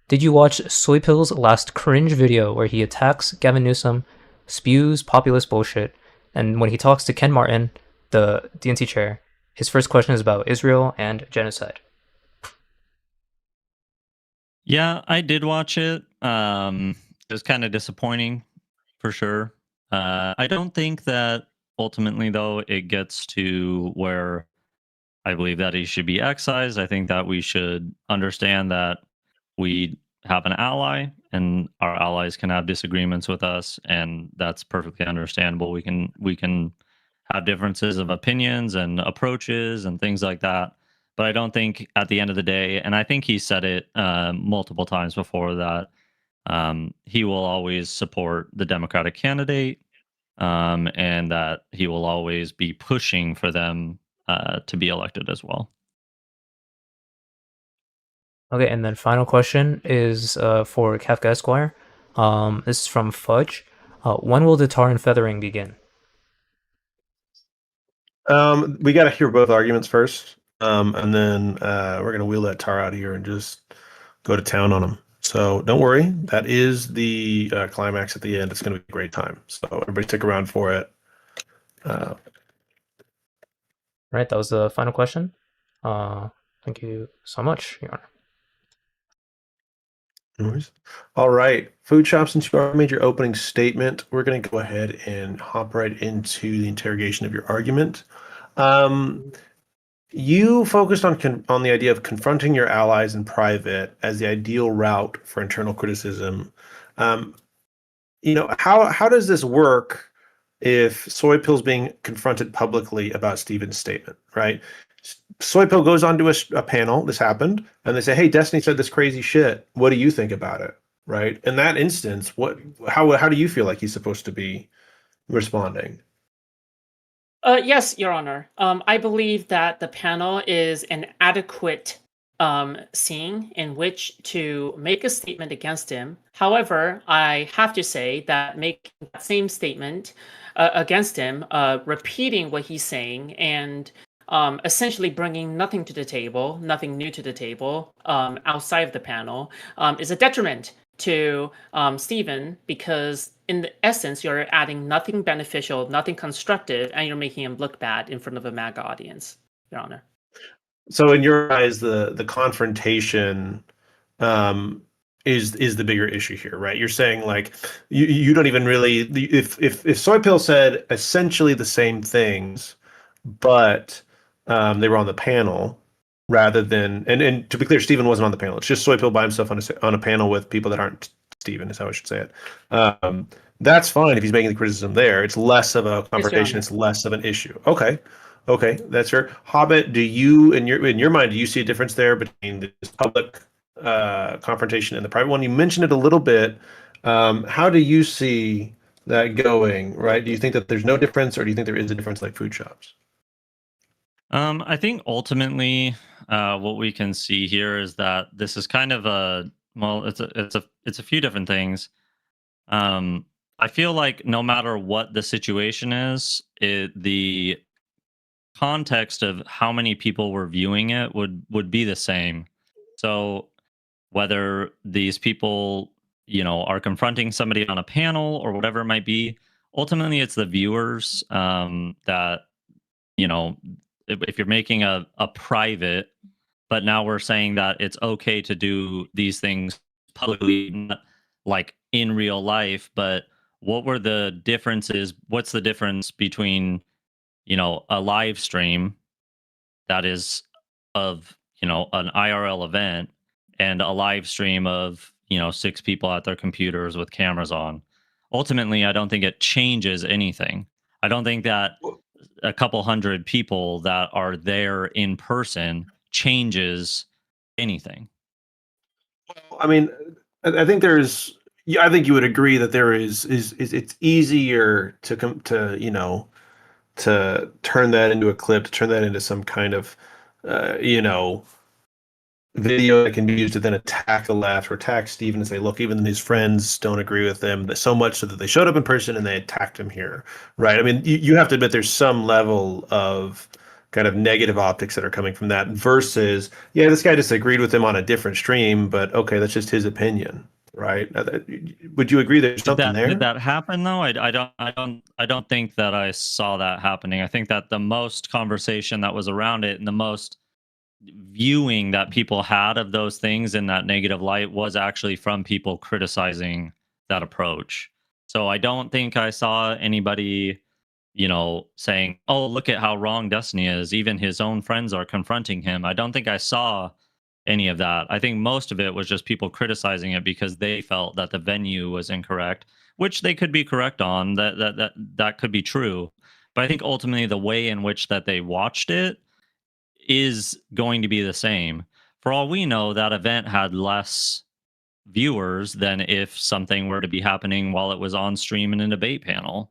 Did you watch Soypill's last cringe video where he attacks Gavin Newsom, spews populist bullshit, and when he talks to Ken Martin, the DNC chair, his first question is about Israel and genocide? Yeah, I did watch it. It was kind of disappointing, for sure. I don't think that ultimately, though, it gets to where I believe that he should be excised. I think that we should understand that we have an ally, and our allies can have disagreements with us, and that's perfectly understandable. We can have differences of opinions and approaches and things like that. But I don't think at the end of the day, and I think he said it multiple times before, that he will always support the Democratic candidate, and that he will always be pushing for them to be elected as well. Okay, and then final question is for Kafka Esquire. This is from Fudge. When will the tar and feathering begin? We got to hear both arguments first, and then we're gonna wheel that tar out of here and just go to town on them. So don't worry, that is the climax at the end. It's gonna be a great time. So everybody stick around for it. Right, that was the final question. Thank you so much, Your Honor. No worries. All right, Foodshops, since you already made your opening statement, we're going to go ahead and hop right into the interrogation of your argument. You focused on the idea of confronting your allies in private as the ideal route for internal criticism. Um, how does this work if Soy Pill's being confronted publicly about Steven's statement, right? Soy Pill goes onto a panel, this happened, and they say, hey, Destiny said this crazy shit. What do you think about it? Right? In that instance, how do you feel like he's supposed to be responding? Yes, Your Honor. I believe that the panel is an adequate scene in which to make a statement against him. However, I have to say that making that same statement against him, repeating what he's saying, and essentially bringing nothing to the table, nothing new to the table outside of the panel, is a detriment to Stephen, because in the essence, you're adding nothing beneficial, nothing constructive, and you're making him look bad in front of a MAGA audience, Your Honor. So in your eyes, the confrontation is the bigger issue here, right? You're saying like you don't even really, if Soy Pill said essentially the same things, but they were on the panel rather than, and to be clear, Stephen wasn't on the panel. It's just Soy Pill by himself on a panel with people that aren't Stephen, is how I should say it. That's fine if he's making the criticism there. It's less of a confrontation. It's less of an issue. Okay, that's fair. Hobbit, do you, in your mind, do you see a difference there between this public confrontation and the private one? You mentioned it a little bit. How do you see that going? Right? Do you think that there's no difference, or do you think there is a difference, like Foodshops? I think ultimately, what we can see here is that this is kind of it's a few different things. I feel like no matter what the situation is, the context of how many people were viewing it would be the same. So whether these people, are confronting somebody on a panel or whatever it might be, ultimately it's the viewers that, if you're making a private, but now we're saying that it's okay to do these things publicly, not like in real life, but what were the differences? What's the difference between, a live stream that is of, an IRL event and a live stream of, 6 people at their computers with cameras on? Ultimately, I don't think it changes anything. I don't think that a couple hundred people that are there in person changes anything. I mean, I think there's. Yeah, I think you would agree that there is it's easier to come to turn that into a clip, to turn that into some kind of video that can be used to then attack the left or attack Steven and say, look, even his friends don't agree with him, so much so that they showed up in person and they attacked him here, right? I mean, you have to admit there's some level of kind of negative optics that are coming from that versus, yeah, this guy disagreed with him on a different stream, but okay, that's just his opinion, right? Would you agree there's something there? Did that happen though? I don't think that I saw that happening. I think that the most conversation that was around it and the most viewing that people had of those things in that negative light was actually from people criticizing that approach. So I don't think I saw anybody, saying, "Oh, look at how wrong Destiny is." Even his own friends are confronting him. I don't think I saw any of that. I think most of it was just people criticizing it because they felt that the venue was incorrect, which they could be correct on. That could be true. But I think ultimately the way in which that they watched it is going to be the same. For all we know, that event had less viewers than if something were to be happening while it was on stream in a debate panel.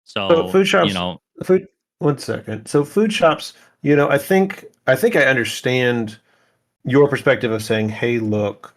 So So, Foodshops, food. One second. So Foodshops, I think I understand your perspective of saying, hey, look,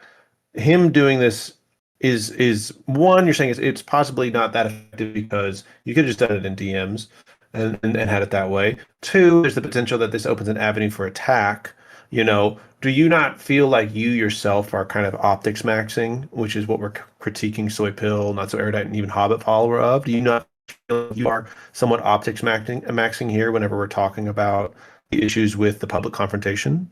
him doing this is one. You're saying it's possibly not that effective because you could have just done it in DMs. and had it that way. Two, there's the potential that this opens an avenue for attack. Do you not feel like you yourself are kind of optics maxing, which is what we're critiquing Soy Pill, Not So Erudite, and even Hobbit follower of? Do you not feel like you are somewhat optics maxing here whenever we're talking about the issues with the public confrontation?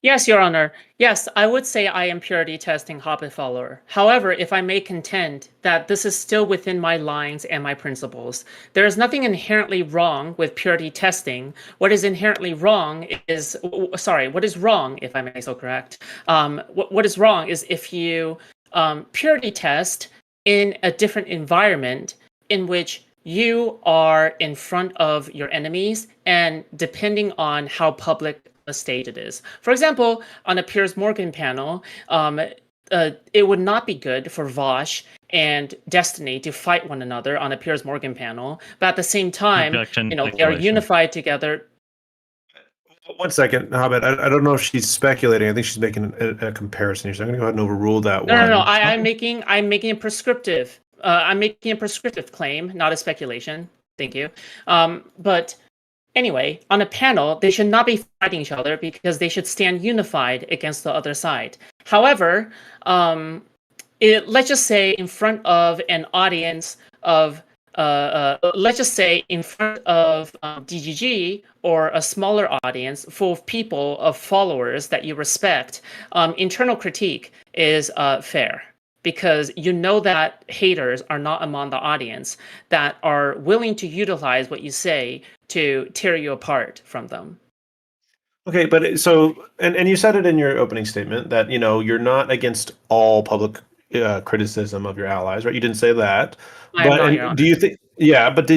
Yes, Your Honor. Yes, I would say I am purity testing Hobbit follower. However, if I may contend that this is still within my lines and my principles, there is nothing inherently wrong with purity testing. What is inherently wrong is, what is wrong, if I may so correct, what is wrong is if you purity test in a different environment in which you are in front of your enemies and depending on how public a stage it is. For example, on a Piers Morgan panel, it would not be good for Vosh and Destiny to fight one another on a Piers Morgan panel, but at the same time, Objection. they are unified together. One second, Hobbit. I don't know if she's speculating. I think she's making a comparison here. So I'm going to go ahead and overrule that No, one. no, no. I'm making a prescriptive. I'm making a prescriptive claim, not a speculation. Thank you. But anyway, on a panel, they should not be fighting each other because they should stand unified against the other side. However, let's just say in front of an audience of, let's just say in front of DGG or a smaller audience full of people, of followers that you respect, internal critique is fair. Because you know that haters are not among the audience that are willing to utilize what you say to tear you apart from them. Okay, but and you said it in your opening statement that you're not against all public criticism of your allies, right? You didn't say that, I am but not, Your and Honor. do you think? Yeah, but do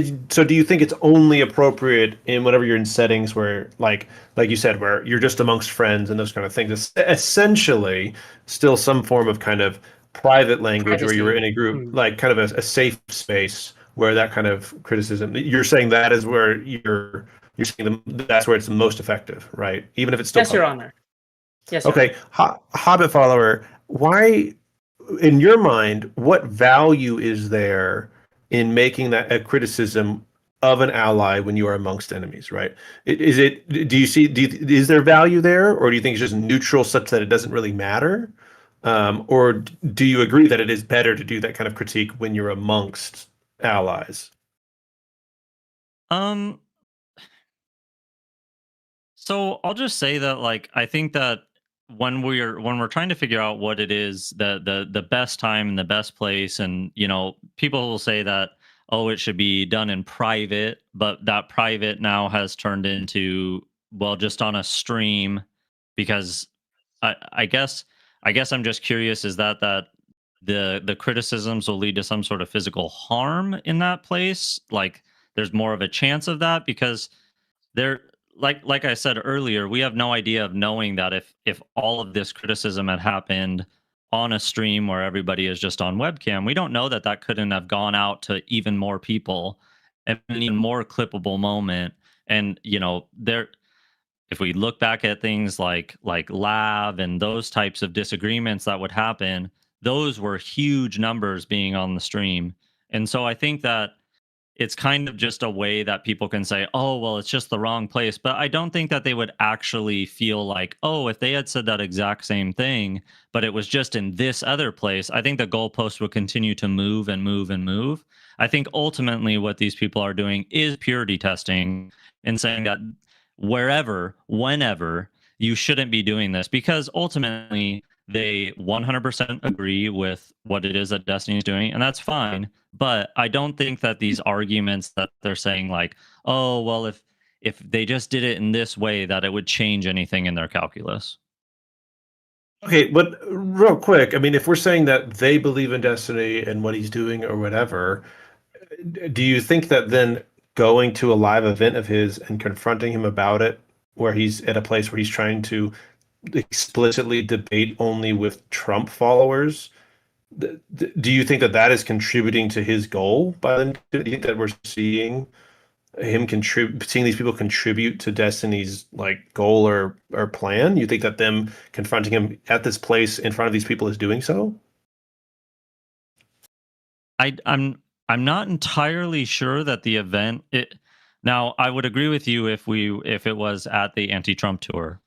you think it's only appropriate in whenever you're in settings where like you said where you're just amongst friends and those kind of things? It's essentially still some form of kind of private language where you're Privacy. in a group, like kind of a safe space where that kind of criticism. You're saying that is where you're saying that's where it's most effective, right? Even if it's still Yes, Your public. Honor. Yes, Your Honor. Okay, Hobbit follower, why, in your mind, what value is there in making that a criticism of an ally when you are amongst enemies, right? Is it, do you see, is there value there, or do you think it's just neutral such that it doesn't really matter? Or do you agree that it is better to do that kind of critique when you're amongst allies? Um, So I'll just say that I think that when we're trying to figure out what it is the best time and the best place, and people will say that, oh, it should be done in private, but that private now has turned into, well, just on a stream, because I guess I'm just curious, is that the criticisms will lead to some sort of physical harm in that place? Like there's more of a chance of that because there, like I said earlier, we have no idea of knowing that if all of this criticism had happened on a stream where everybody is just on webcam, we don't know that that couldn't have gone out to even more people and an even more clippable moment. And there, if we look back at things like Lav and those types of disagreements that would happen, those were huge numbers being on the stream. And so I think that it's kind of just a way that people can say, oh, well, it's just the wrong place. But I don't think that they would actually feel like, oh, if they had said that exact same thing, but it was just in this other place, I think the goalpost would continue to move and move and move. I think ultimately what these people are doing is purity testing and saying that wherever, whenever, you shouldn't be doing this, because ultimately they 100% agree with what it is that Destiny is doing, and that's fine. But I don't think that these arguments that they're saying, like, oh, well, if they just did it in this way, that it would change anything in their calculus. Okay, but real quick, I mean, if we're saying that they believe in Destiny and what he's doing or whatever, do you think that then going to a live event of his and confronting him about it, where he's at a place where he's trying to explicitly debate only with Trump followers, do you think that that is contributing to his goal? By then, do you think that we're seeing him seeing these people contribute to Destiny's goal or plan? You think that them confronting him at this place in front of these people is doing so? I'm not entirely sure that the event Now, I would agree with you if it was at the anti-Trump tour.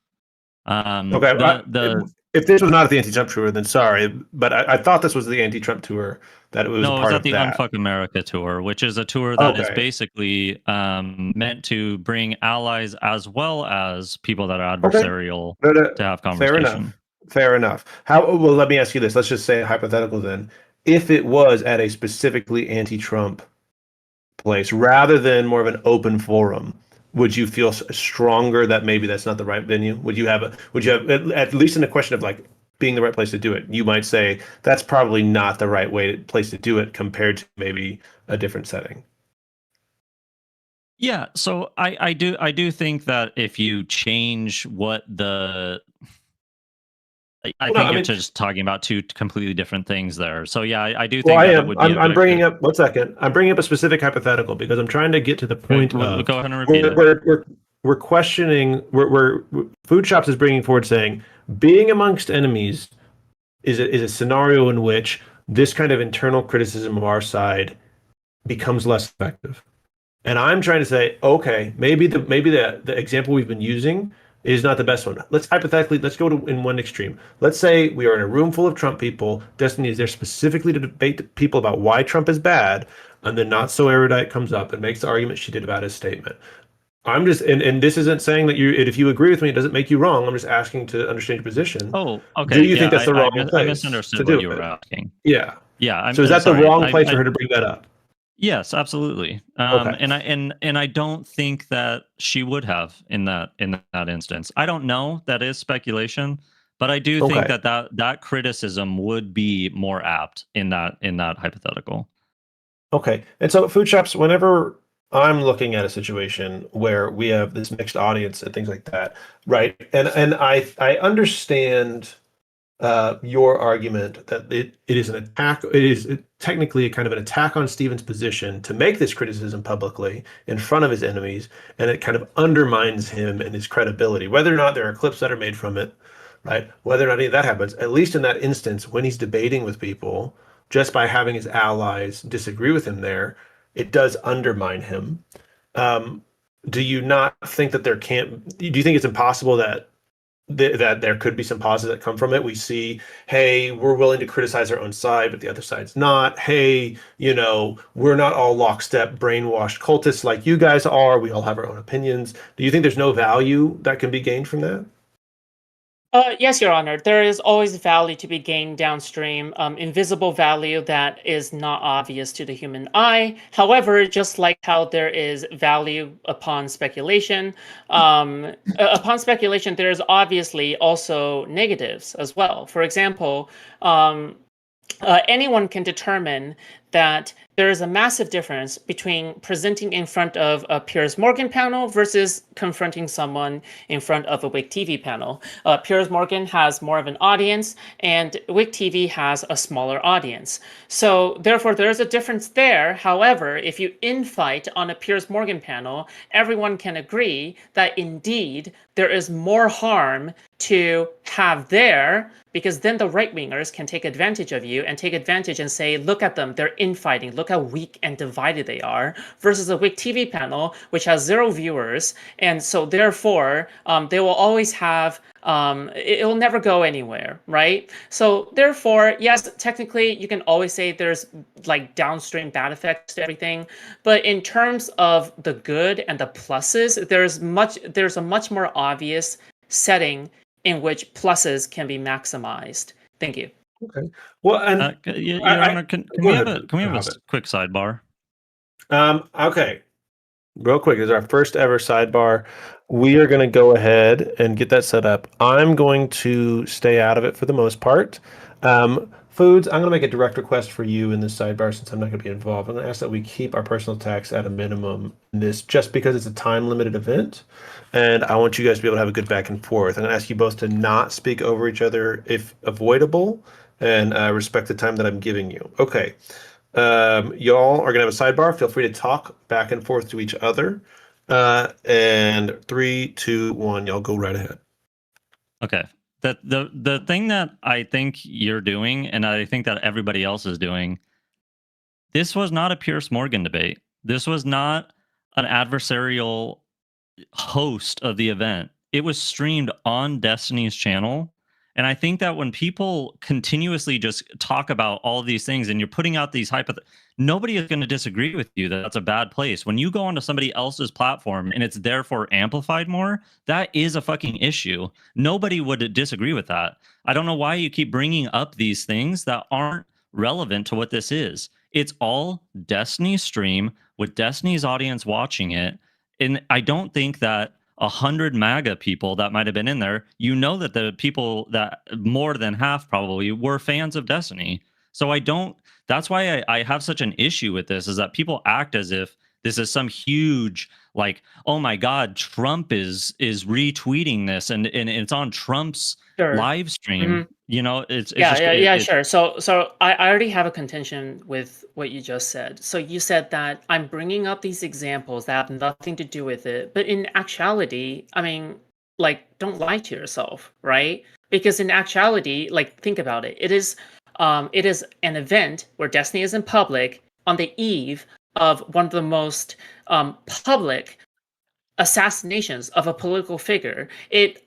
Okay, The if this was not at the anti-Trump tour, then sorry, but I thought this was the anti-Trump tour, that it was a No, it was part at of the that. Unfuck America tour, which is a tour that is Okay, basically meant to bring allies as well as people that are okay, adversarial no, no, to have fair conversation. enough, fair enough. How well? Let me ask you this. Let's just say hypothetical then. If it was at a specifically anti-Trump place rather than more of an open forum, would you feel stronger that maybe that's not the right venue? Would you have at least in the question of like being the right place to do it? You might say that's probably not the right place to do it compared to maybe a different setting. Yeah, so I do think that if you change what the I Well, no, think I you're mean, just talking about two completely different things there. So yeah, I do well, think I that it am. would be a I'm good. bringing up 1 second. I'm bringing up a specific hypothetical because I'm trying to get to the Okay, point of go ahead and repeat we're it. we're we're, we're questioning. Food Shops is bringing forward saying being amongst enemies is a scenario in which this kind of internal criticism of our side becomes less effective. And I'm trying to say, okay, maybe the example we've been using is not the best one. Let's go to in one extreme. Let's say we are in a room full of Trump people. Destiny is there specifically to debate people about why Trump is bad, and then Not So Erudite comes up and makes the argument she did about his statement. I'm just and this isn't saying that if you agree with me, it doesn't make you wrong. I'm just asking to understand your position. Oh, Do okay. you think Yeah, that's the wrong I place to misunderstood what do you were it? asking. Yeah. Yeah, I'm So is that the sorry. wrong place for her to bring that up? Yes, absolutely. Okay. And I don't think that she would have in that instance. I don't know. That is speculation, but I do think Okay. that criticism would be more apt in that hypothetical. Okay. And so food shops, whenever I'm looking at a situation where we have this mixed audience and things like that, right? And I understand your argument that it is an attack. It is technically a kind of an attack on Stephen's position to make this criticism publicly in front of his enemies, and it kind of undermines him and his credibility. Whether or not there are clips that are made from it, right? Whether or not any of that happens, at least in that instance, when he's debating with people, just by having his allies disagree with him there, it does undermine him. Um, do you not think that there can't? Do you think it's impossible that that there could be some positives that come from it? We see, hey, we're willing to criticize our own side, but the other side's not. Hey, we're not all lockstep brainwashed cultists like you guys are. We all have our own opinions. Do you think there's no value that can be gained from that? Yes, Your Honor. There is always value to be gained downstream, invisible value that is not obvious to the human eye. However, just like how there is value upon speculation, there is obviously also negatives as well. For example, anyone can determine that there is a massive difference between presenting in front of a Piers Morgan panel versus confronting someone in front of a WIC TV panel. Piers Morgan has more of an audience, and WIC TV has a smaller audience. So therefore, there is a difference there. However, if you infight on a Piers Morgan panel, everyone can agree that indeed there is more harm to have there, because then the right-wingers can take advantage of you and take advantage and say, look at them, they're infighting, look how weak and divided they are, versus a WIC TV panel, which has 0 viewers, and so therefore, they will always have, it will never go anywhere, right? So therefore, yes, technically, you can always say there's like downstream bad effects to everything, but in terms of the good and the pluses, there's a much more obvious setting in which pluses can be maximized. Thank you. Okay. Well, and Your Honor, can go we have ahead, a Hobbit. quick sidebar? Okay. Real quick, this is our first ever sidebar. We are going to go ahead and get that set up. I'm going to stay out of it for the most part. Foods, I'm going to make a direct request for you in this sidebar since I'm not going to be involved. I'm going to ask that we keep our personal attacks at a minimum in this just because it's a time-limited event, and I want you guys to be able to have a good back and forth. I'm going to ask you both to not speak over each other if avoidable, and respect the time that I'm giving you. Okay. Y'all are gonna have a sidebar. Feel free to talk back and forth to each other. And 3, 2, 1, y'all go right ahead. Okay. The thing that I think you're doing, and I think that everybody else is doing, this was not a Pierce Morgan debate. This was not an adversarial host of the event. It was streamed on Destiny's channel. And I think that when people continuously just talk about all of these things and you're putting out these nobody is going to disagree with you that that's a bad place. When you go onto somebody else's platform and it's therefore amplified more, that is a fucking issue. Nobody would disagree with that. I don't know why you keep bringing up these things that aren't relevant to what this is. It's all Destiny stream with Destiny's audience watching it. And I don't think that 100 MAGA people that might have been in there, that the people that more than half probably were fans of Destiny. So that's why I have such an issue with this, is that people act as if this is some huge, like, oh my God, Trump is retweeting this and it's on Trump's live stream. It's sure. So I already have a contention with what you just said. So you said that I'm bringing up these examples that have nothing to do with it, but in actuality, I mean, like, don't lie to yourself, right? Because in actuality, like, think about it. It is an event where Destiny is in public on the eve of one of the most public assassinations of a political figure.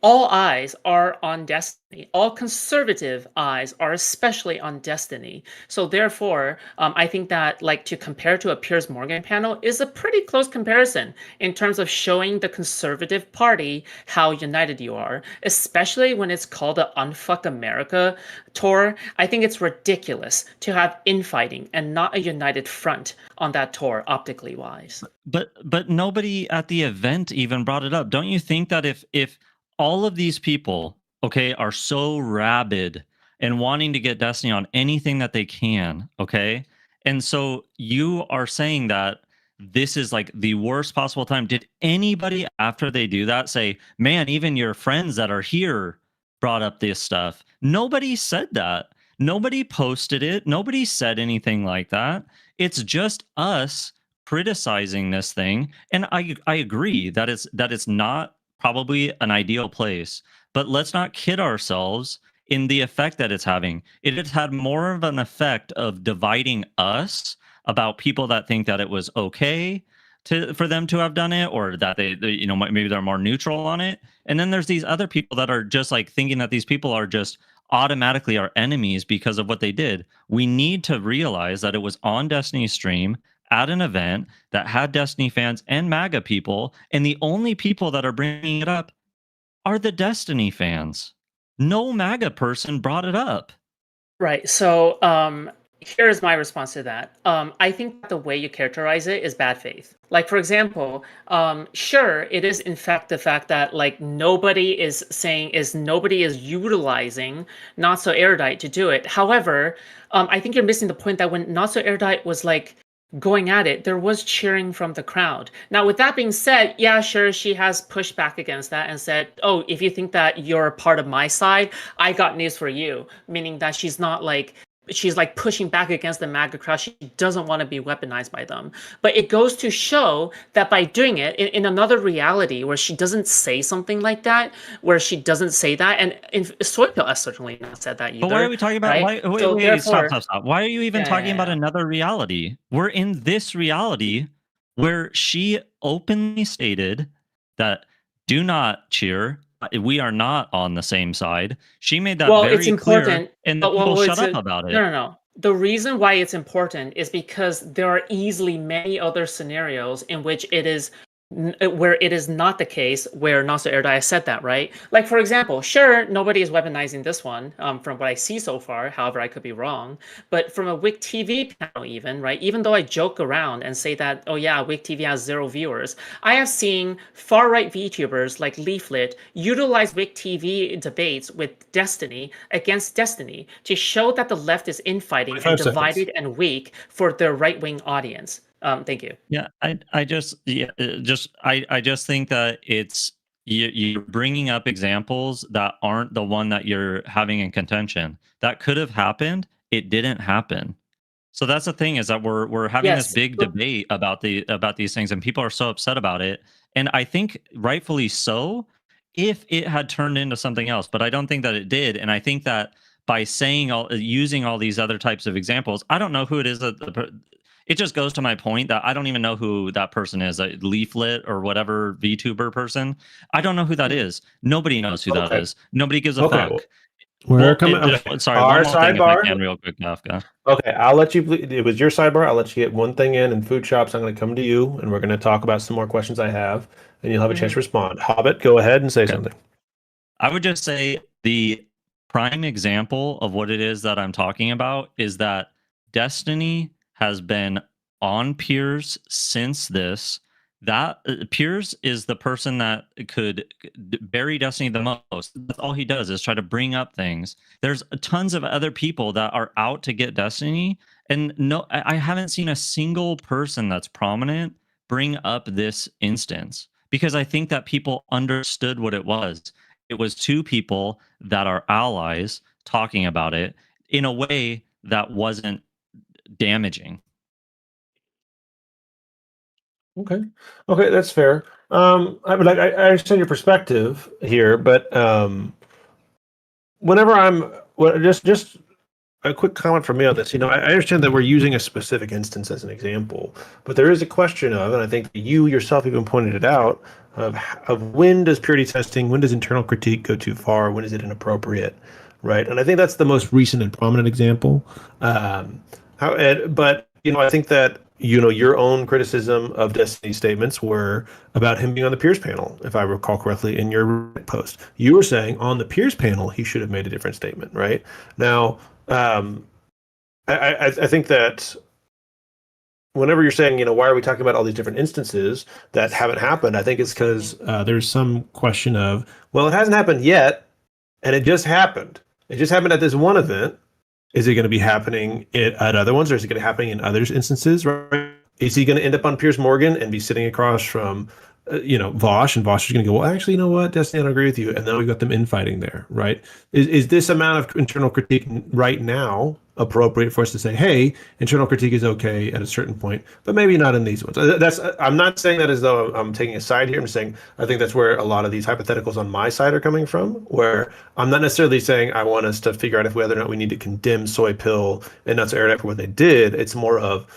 All eyes are on Destiny. All conservative eyes are especially on Destiny. So therefore, I think that, like, to compare to a Piers Morgan panel is a pretty close comparison in terms of showing the conservative party how united you are, especially when it's called the Unfuck America tour. I think it's ridiculous to have infighting and not a united front on that tour, optically wise. But nobody at the event even brought it up. Don't you think that if all of these people, okay, are so rabid and wanting to get Destiny on anything that they can, okay, and so you are saying that this is like the worst possible time, did anybody after they do that say, man, even your friends that are here brought up this stuff? Nobody said that. Nobody posted it. Nobody said anything like that. It's just us criticizing this thing, and I agree that it's not probably an ideal place, but let's not kid ourselves in the effect that it's having. It has had more of an effect of dividing us about people that think that it was okay for them to have done it, or that they maybe they're more neutral on it, and then there's these other people that are just like thinking that these people are just automatically our enemies because of what they did. We need to realize that it was on Destiny's stream at an event that had Destiny fans and MAGA people, and the only people that are bringing it up are the Destiny fans. No MAGA person brought it up. Right. So here's my response to that. I think the way you characterize it is bad faith. Like, for example, sure, it is in fact the fact that, like, nobody is utilizing NotSoErudite to do it. However, I think you're missing the point that when NotSoErudite was, like, going at it, there was cheering from the crowd. Now, with that being said, yeah, sure, she has pushed back against that and said, oh, if you think that you're a part of my side, I got news for you. Meaning that she's pushing back against the MAGA crowd. She doesn't want to be weaponized by them. But it goes to show that by doing it in another reality where she doesn't say something like that, and Soypil has certainly not said that either. But why are we talking about? Right? Wait, stop. Why are you even talking about another reality? We're in this reality where she openly stated that do not cheer. We are not on the same side. She made that very it's important, clear, and the people shut up about it. No. The reason why it's important is because there are easily many other scenarios in which it is not the case where NotSoErudite said that, right? Like, for example, sure, nobody is weaponizing this one from what I see so far. However, I could be wrong. But from a Wick TV panel even, right? Even though I joke around and say that, oh yeah, Wick TV has 0 viewers, I have seen far-right VTubers like Leaflet utilize Wick TV debates with Destiny against Destiny to show that the left is infighting and divided and weak for their right-wing audience. Thank you. Yeah, I just think that it's you're bringing up examples that aren't the one that you're having in contention. That could have happened. It didn't happen. So that's the thing, is that we're having this big debate about these things, and people are so upset about it. And I think rightfully so, if it had turned into something else. But I don't think that it did. And I think that by using all these other types of examples, I don't know who it is that it just goes to my point that I don't even know who that person is, a Leaflet or whatever VTuber person. I don't know who that is. Nobody knows who that Okay. is. Nobody gives a Okay. fuck. We're Well, coming. just Okay. sorry, Our one more thing if I sidebar. can, real quick, Kafka. Okay, I'll let you. It was your sidebar. I'll let you get one thing in. And food shops, I'm going to come to you, and we're going to talk about some more questions I have, and you'll have a chance Mhm. to respond. Hobbit, go ahead and say Okay. something. I would just say the prime example of what it is that I'm talking about is that Destiny has been on Piers since this. That Piers is the person that could bury Destiny the most. That's all he does is try to bring up things. There's tons of other people that are out to get Destiny, and no, I haven't seen a single person that's prominent bring up this instance because I think that people understood what it was. It was two people that are allies talking about it in a way that wasn't damaging. Okay, okay, that's fair. I would like. I understand your perspective here, but whenever just a quick comment from me on this. I understand that we're using a specific instance as an example, but there is a question of, and I think you yourself even pointed it out, of when does purity testing, when does internal critique go too far, when is it inappropriate, right? And I think that's the most recent and prominent example. But I think that your own criticism of Destiny's statements were about him being on the peers panel, if I recall correctly, in your post. You were saying on the peers panel he should have made a different statement, right? Now, I think that whenever you're saying, why are we talking about all these different instances that haven't happened? I think it's because there's some question of, well, it hasn't happened yet, and it just happened. It just happened at this one event. Is it going to be happening at other ones, or is it going to happen in other instances? Right? Is he going to end up on Piers Morgan and be sitting across from, Vosh, and Vosh is going to go, well, actually, you know what, Destiny, I don't agree with you, and then we've got them infighting there, right? Is this amount of internal critique right now appropriate for us to say, hey, internal critique is okay at a certain point, but maybe not in these ones? I'm not saying that as though I'm taking a side here. I'm saying I think that's where a lot of these hypotheticals on my side are coming from, where I'm not necessarily saying I want us to figure out whether or not we need to condemn Soy Pill and NotSoErudite for what they did. It's more of,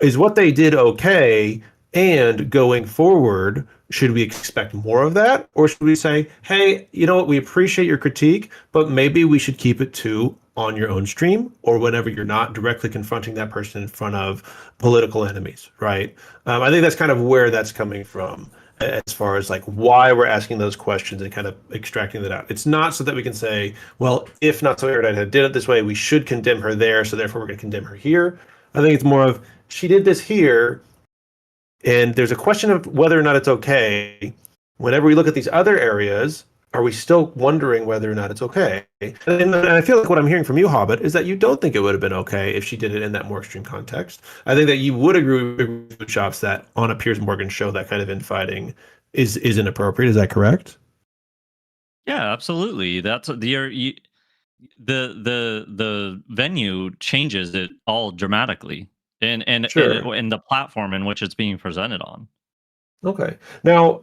is what they did okay? And going forward, should we expect more of that? Or should we say, hey, you know what, we appreciate your critique, but maybe we should keep it to on your own stream or whenever you're not directly confronting that person in front of political enemies, right? I think that's kind of where that's coming from as far as like why we're asking those questions and kind of extracting that out. It's not so that we can say, well, if NotSoErudite had did it this way, we should condemn her there, so therefore we're going to condemn her here. I think it's more of, she did this here, and there's a question of whether or not it's okay. Whenever we look at these other areas, are we still wondering whether or not it's okay? And I feel like what I'm hearing from you, Hobbit, is that you don't think it would have been okay if she did it in that more extreme context. I think that you would agree with Shops that on a Piers Morgan show, that kind of infighting is inappropriate. Is that correct? Yeah, absolutely. That's the venue changes it all dramatically, and Sure. and the platform in which it's being presented on. Okay. Now,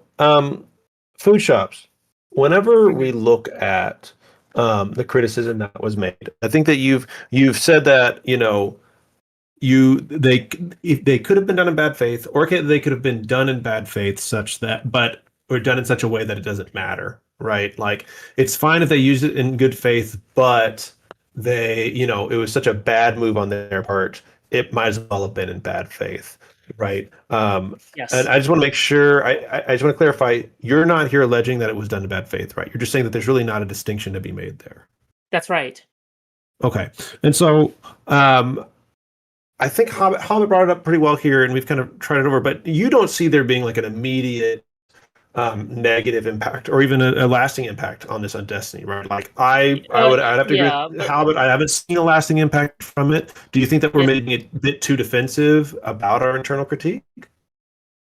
food shops. Whenever we look at the criticism that was made, I think that you've said that they could have been done in bad faith, or they could have been done in bad faith, or done in such a way that it doesn't matter, right? Like it's fine if they use it in good faith, but it was such a bad move on their part. It might as well have been in bad faith, right? Yes, And I just want to make sure, I just want to clarify, you're not here alleging that it was done in bad faith, right? You're just saying that there's really not a distinction to be made there. that's right. Okay. And so I think Hobbit brought it up pretty well here, and we've kind of tried it over, but you don't see there being like an immediate negative impact or even a lasting impact on this on Destiny, right? Like I'd have to agree Yeah, with but Hobbit. I haven't seen a lasting impact from it. Do you think that we're it, making it a bit too defensive about our internal critique?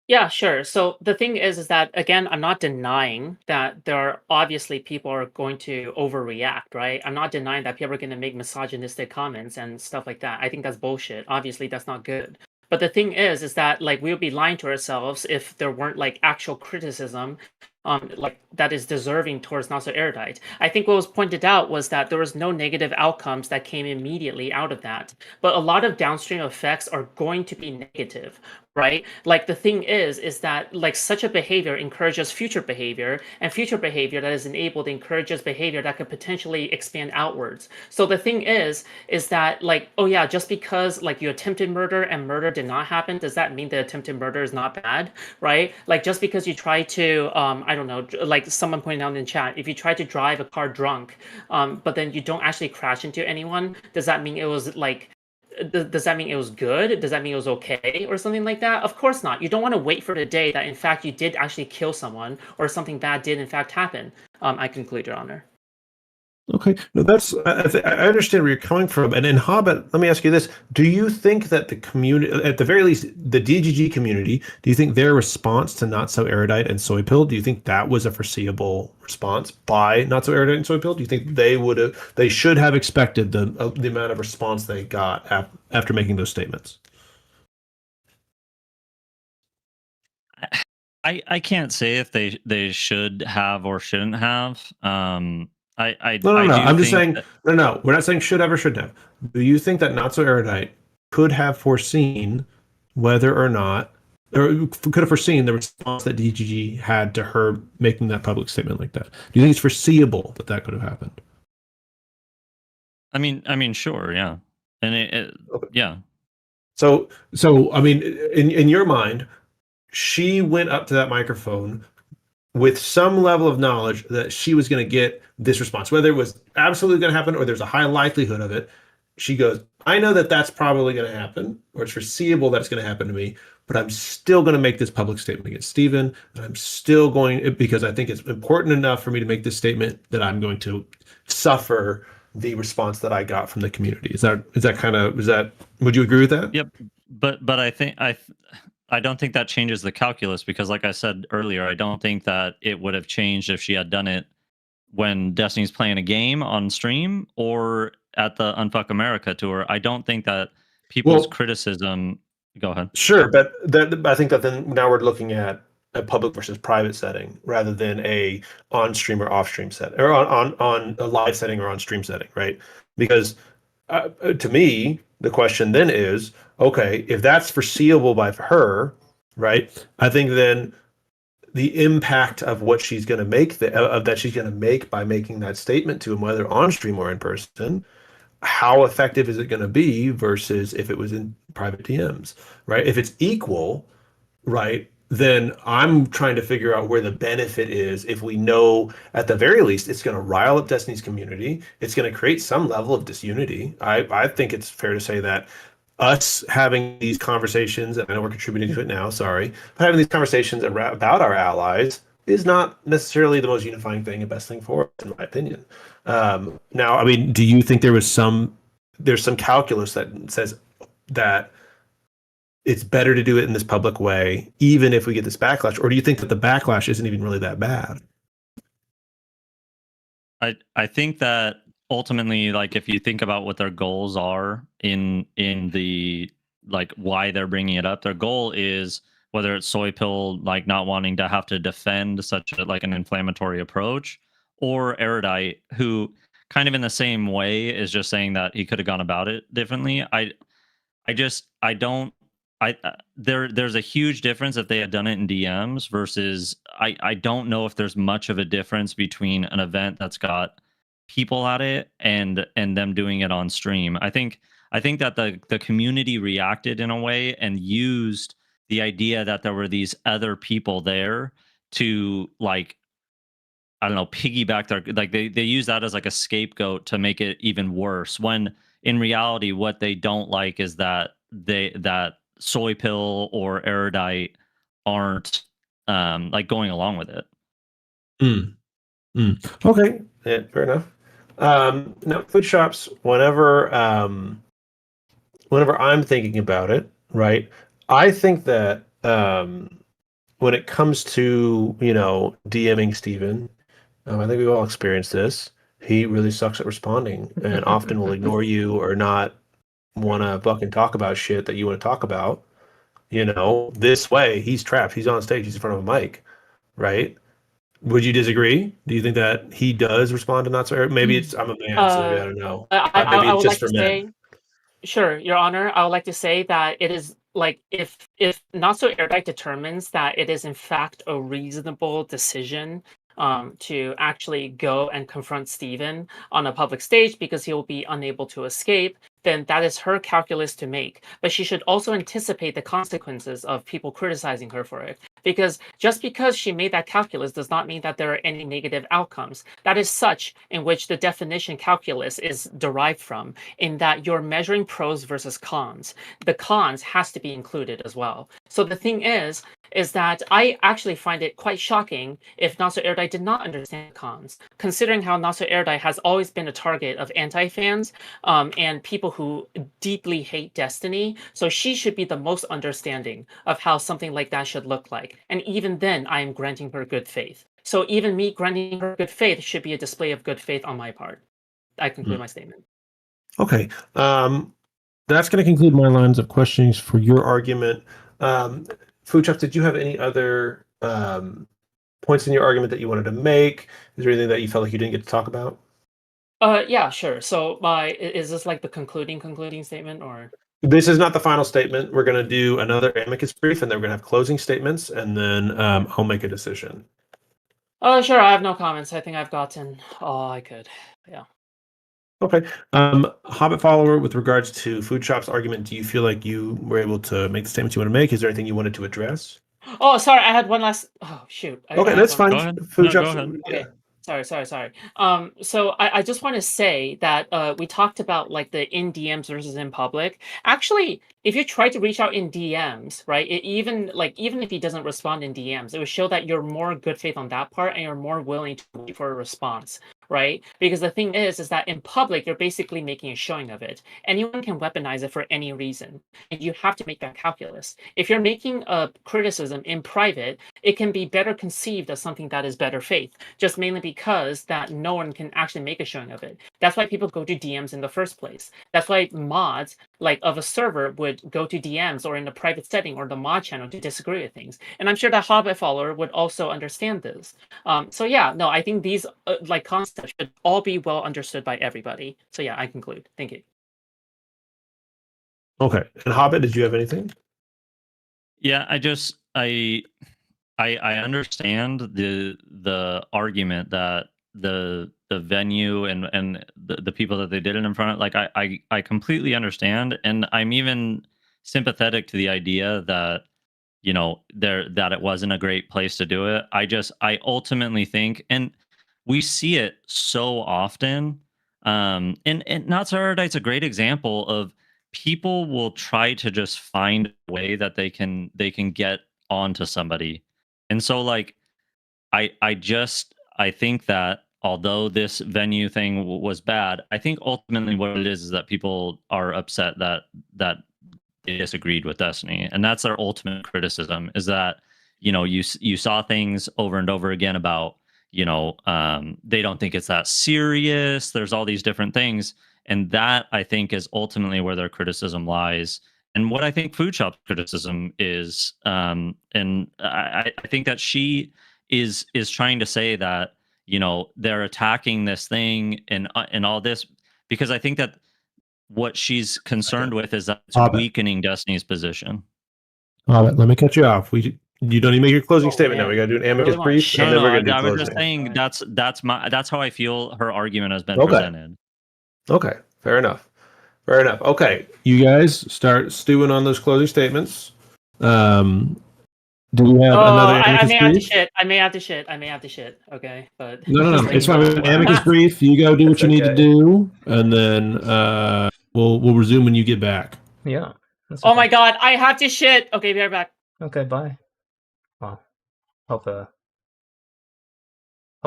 yeah, sure. So the thing is that again, I'm not denying that there are obviously people are going to overreact, right? I'm not denying that people are going to make misogynistic comments and stuff like that. I think that's bullshit. Obviously, that's not good. But the thing is that like we would be lying to ourselves if there weren't like actual criticism like that is deserving towards NotSoErudite. I think what was pointed out was that there was no negative outcomes that came immediately out of that, but a lot of downstream effects are going to be negative, right? Like the thing is that like such a behavior encourages future behavior, and future behavior that is enabled encourages behavior that could potentially expand outwards. So the thing is that like, oh yeah, just because like you attempted murder and murder did not happen, does that mean the attempted murder is not bad, right? Like just because you try to, I don't know, like someone pointed out in chat, if you try to drive a car drunk, but then you don't actually crash into anyone, does that mean it was like, does that mean it was good? Does that mean it was okay or something like that? Of course not. You don't want to wait for the day that in fact you did actually kill someone or something bad did in fact happen. I conclude, Your Honor. Okay, no, that's I understand where you're coming from. And in Hobbit, let me ask you this: do you think that the community, at the very least, the DGG community, do you think their response to NotSoErudite and Soy Pill, do you think that was a foreseeable response by NotSoErudite and Soy Pill? Do you think they should have expected the amount of response they got after making those statements? I can't say if they should have or shouldn't have. I No. do I'm just think saying, that, no. We're not saying should have or shouldn't have. Do you think that NotSoErudite could have foreseen whether or not, or could have foreseen the response that DGG had to her making that public statement like that? Do you think it's foreseeable that that could have happened? I mean, sure, yeah, and Okay. yeah. So I mean, in your mind, she went up to that microphone with some level of knowledge that she was going to get this response, whether it was absolutely going to happen or there's a high likelihood of it. She goes, I know that that's probably going to happen, or it's foreseeable that it's going to happen to me, but I'm still going to make this public statement against Stephen. And I'm still going, because I think it's important enough for me to make this statement, that I'm going to suffer the response that I got from the community. Is that kind of, would you agree with that? Yep, but I don't think that changes the calculus, because like I said earlier, I don't think that it would have changed if she had done it when Destiny's playing a game on stream or at the Unfuck America tour. I don't think that people's Well, criticism. Go ahead. sure, but I think that then now we're looking at a public versus private setting rather than a on stream or off stream setting, or on a live setting or on stream setting, right? Because to me, the question then is, okay, if that's foreseeable by her, right? I think then the impact of what she's going to make, that she's going to make by making that statement to him, whether on stream or in person, how effective is it going to be versus if it was in private DMs, right? If it's equal, right, then I'm trying to figure out where the benefit is. If we know at the very least it's going to rile up Destiny's community, it's going to create some level of disunity. I think it's fair to say that us having these conversations, and I know we're contributing to it now, sorry, but having these conversations about our allies is not necessarily the most unifying thing and best thing for us, in my opinion. Now, I mean, do you think there's some calculus that says that it's better to do it in this public way, even if we get this backlash, or do you think that the backlash isn't even really that bad? I think that ultimately, like, if you think about what their goals are in the, like, why they're bringing it up, their goal is, whether it's Soy Pill like not wanting to have to defend such a, like, an inflammatory approach, or Erudite, who kind of in the same way is just saying that he could have gone about it differently. I don't. There's a huge difference if they had done it in DMs versus, I don't know if there's much of a difference between an event that's got people at it and them doing it on stream. I think that the community reacted in a way and used the idea that there were these other people there to, like, I don't know, piggyback their, like, they use that as like a scapegoat to make it even worse, when in reality what they don't like is that that Soy Pill or Erudite aren't like going along with it. Okay, yeah, fair enough. Now, Foodshops, whenever I'm thinking about it, right, I think that when it comes to, DMing Steven, I think we've all experienced this. He really sucks at responding and often will ignore you or not want to fucking talk about shit that you want to talk about. This way, he's trapped. He's on stage. He's in front of a mic, right? Would you disagree? Do you think that he does respond to not so? Maybe it's I'm a man, so maybe I don't know. Maybe I it's would just like for to men. say, sure, Your Honor, I would like to say that it is like if NotSoErudite determines that it is in fact a reasonable decision to actually go and confront Stephen on a public stage because he will be unable to escape, then that is her calculus to make. But she should also anticipate the consequences of people criticizing her for it. Because just because she made that calculus does not mean that there are any negative outcomes. That is such in which the definition calculus is derived from, in that you're measuring pros versus cons. The cons has to be included as well. So the thing is that I actually find it quite shocking if NotSoErudite did not understand cons, considering how NotSoErudite has always been a target of anti-fans and people who deeply hate Destiny. So she should be the most understanding of how something like that should look like. And even then, I am granting her good faith. So even me granting her good faith should be a display of good faith on my part. I conclude my statement. Okay. That's going to conclude my lines of questions for your argument. Foodshops, did you have any other points in your argument that you wanted to make? Is there anything that you felt like you didn't get to talk about? Yeah, sure. So is this like the concluding statement, or? This is not the final statement. We're going to do another amicus brief, and then we're going to have closing statements, and then I'll make a decision. Oh, sure. I have no comments. I think I've gotten all I could. Yeah. Okay. Hobbit follower, with regards to Foodshops' argument, do you feel like you were able to make the statements you want to make? Is there anything you wanted to address? Oh, sorry. I had one last. Oh, shoot. Okay, I had that's one. fine. Go ahead. Foodshops. No, go ahead. Yeah. Okay. Sorry. So I just want to say that we talked about like the in DMs versus in public. Actually, if you try to reach out in DMs, right, even if he doesn't respond in DMs, it would show that you're more good faith on that part and you're more willing to wait for a response, right? Because the thing is that in public, you're basically making a showing of it. Anyone can weaponize it for any reason, and you have to make that calculus. If you're making a criticism in private, it can be better conceived as something that is better faith, just mainly because that no one can actually make a showing of it. That's why people go to DMs in the first place. That's why mods like of a server would go to DMs or in a private setting or the mod channel to disagree with things. And I'm sure that Hobbit follower would also understand this. So yeah, no, I think these like concepts should all be well understood by everybody. So yeah, I conclude. Thank you. Okay. And Hobbit, did you have anything? Yeah, I understand the argument that the venue and the people that they did it in front of, like I completely understand, and I'm even sympathetic to the idea that that it wasn't a great place to do it. I ultimately think, and we see it so often, and Not So Erudite's a great example of people will try to just find a way that they can get onto somebody. And so like I think that although this venue thing was bad, I think ultimately what it is that people are upset that they disagreed with Destiny, and that's their ultimate criticism, is that you saw things over and over again about they don't think it's that serious. There's all these different things, and that I think is ultimately where their criticism lies. And what I think Foodshop's criticism is, and I think that she is trying to say that they're attacking this thing and all this, because I think that what she's concerned with is that it's Hobbit. weakening Destiny's position. Hobbit, let me cut you off. You don't even make your closing statement now. Man. We got to do an amicus Really want brief, shit. and then we're going to do I was closing. just saying that's how I feel her argument has been Okay. presented. Okay, fair enough. Okay, you guys start stewing on those closing statements. Do we have another amicus brief? I may have to shit. Okay, but No. It's fine. Amicus brief. You go do what you need to do, and then we'll resume when you get back. Yeah. That's Oh okay. my god, I have to shit. Okay, be right back. Okay, bye. Well, hope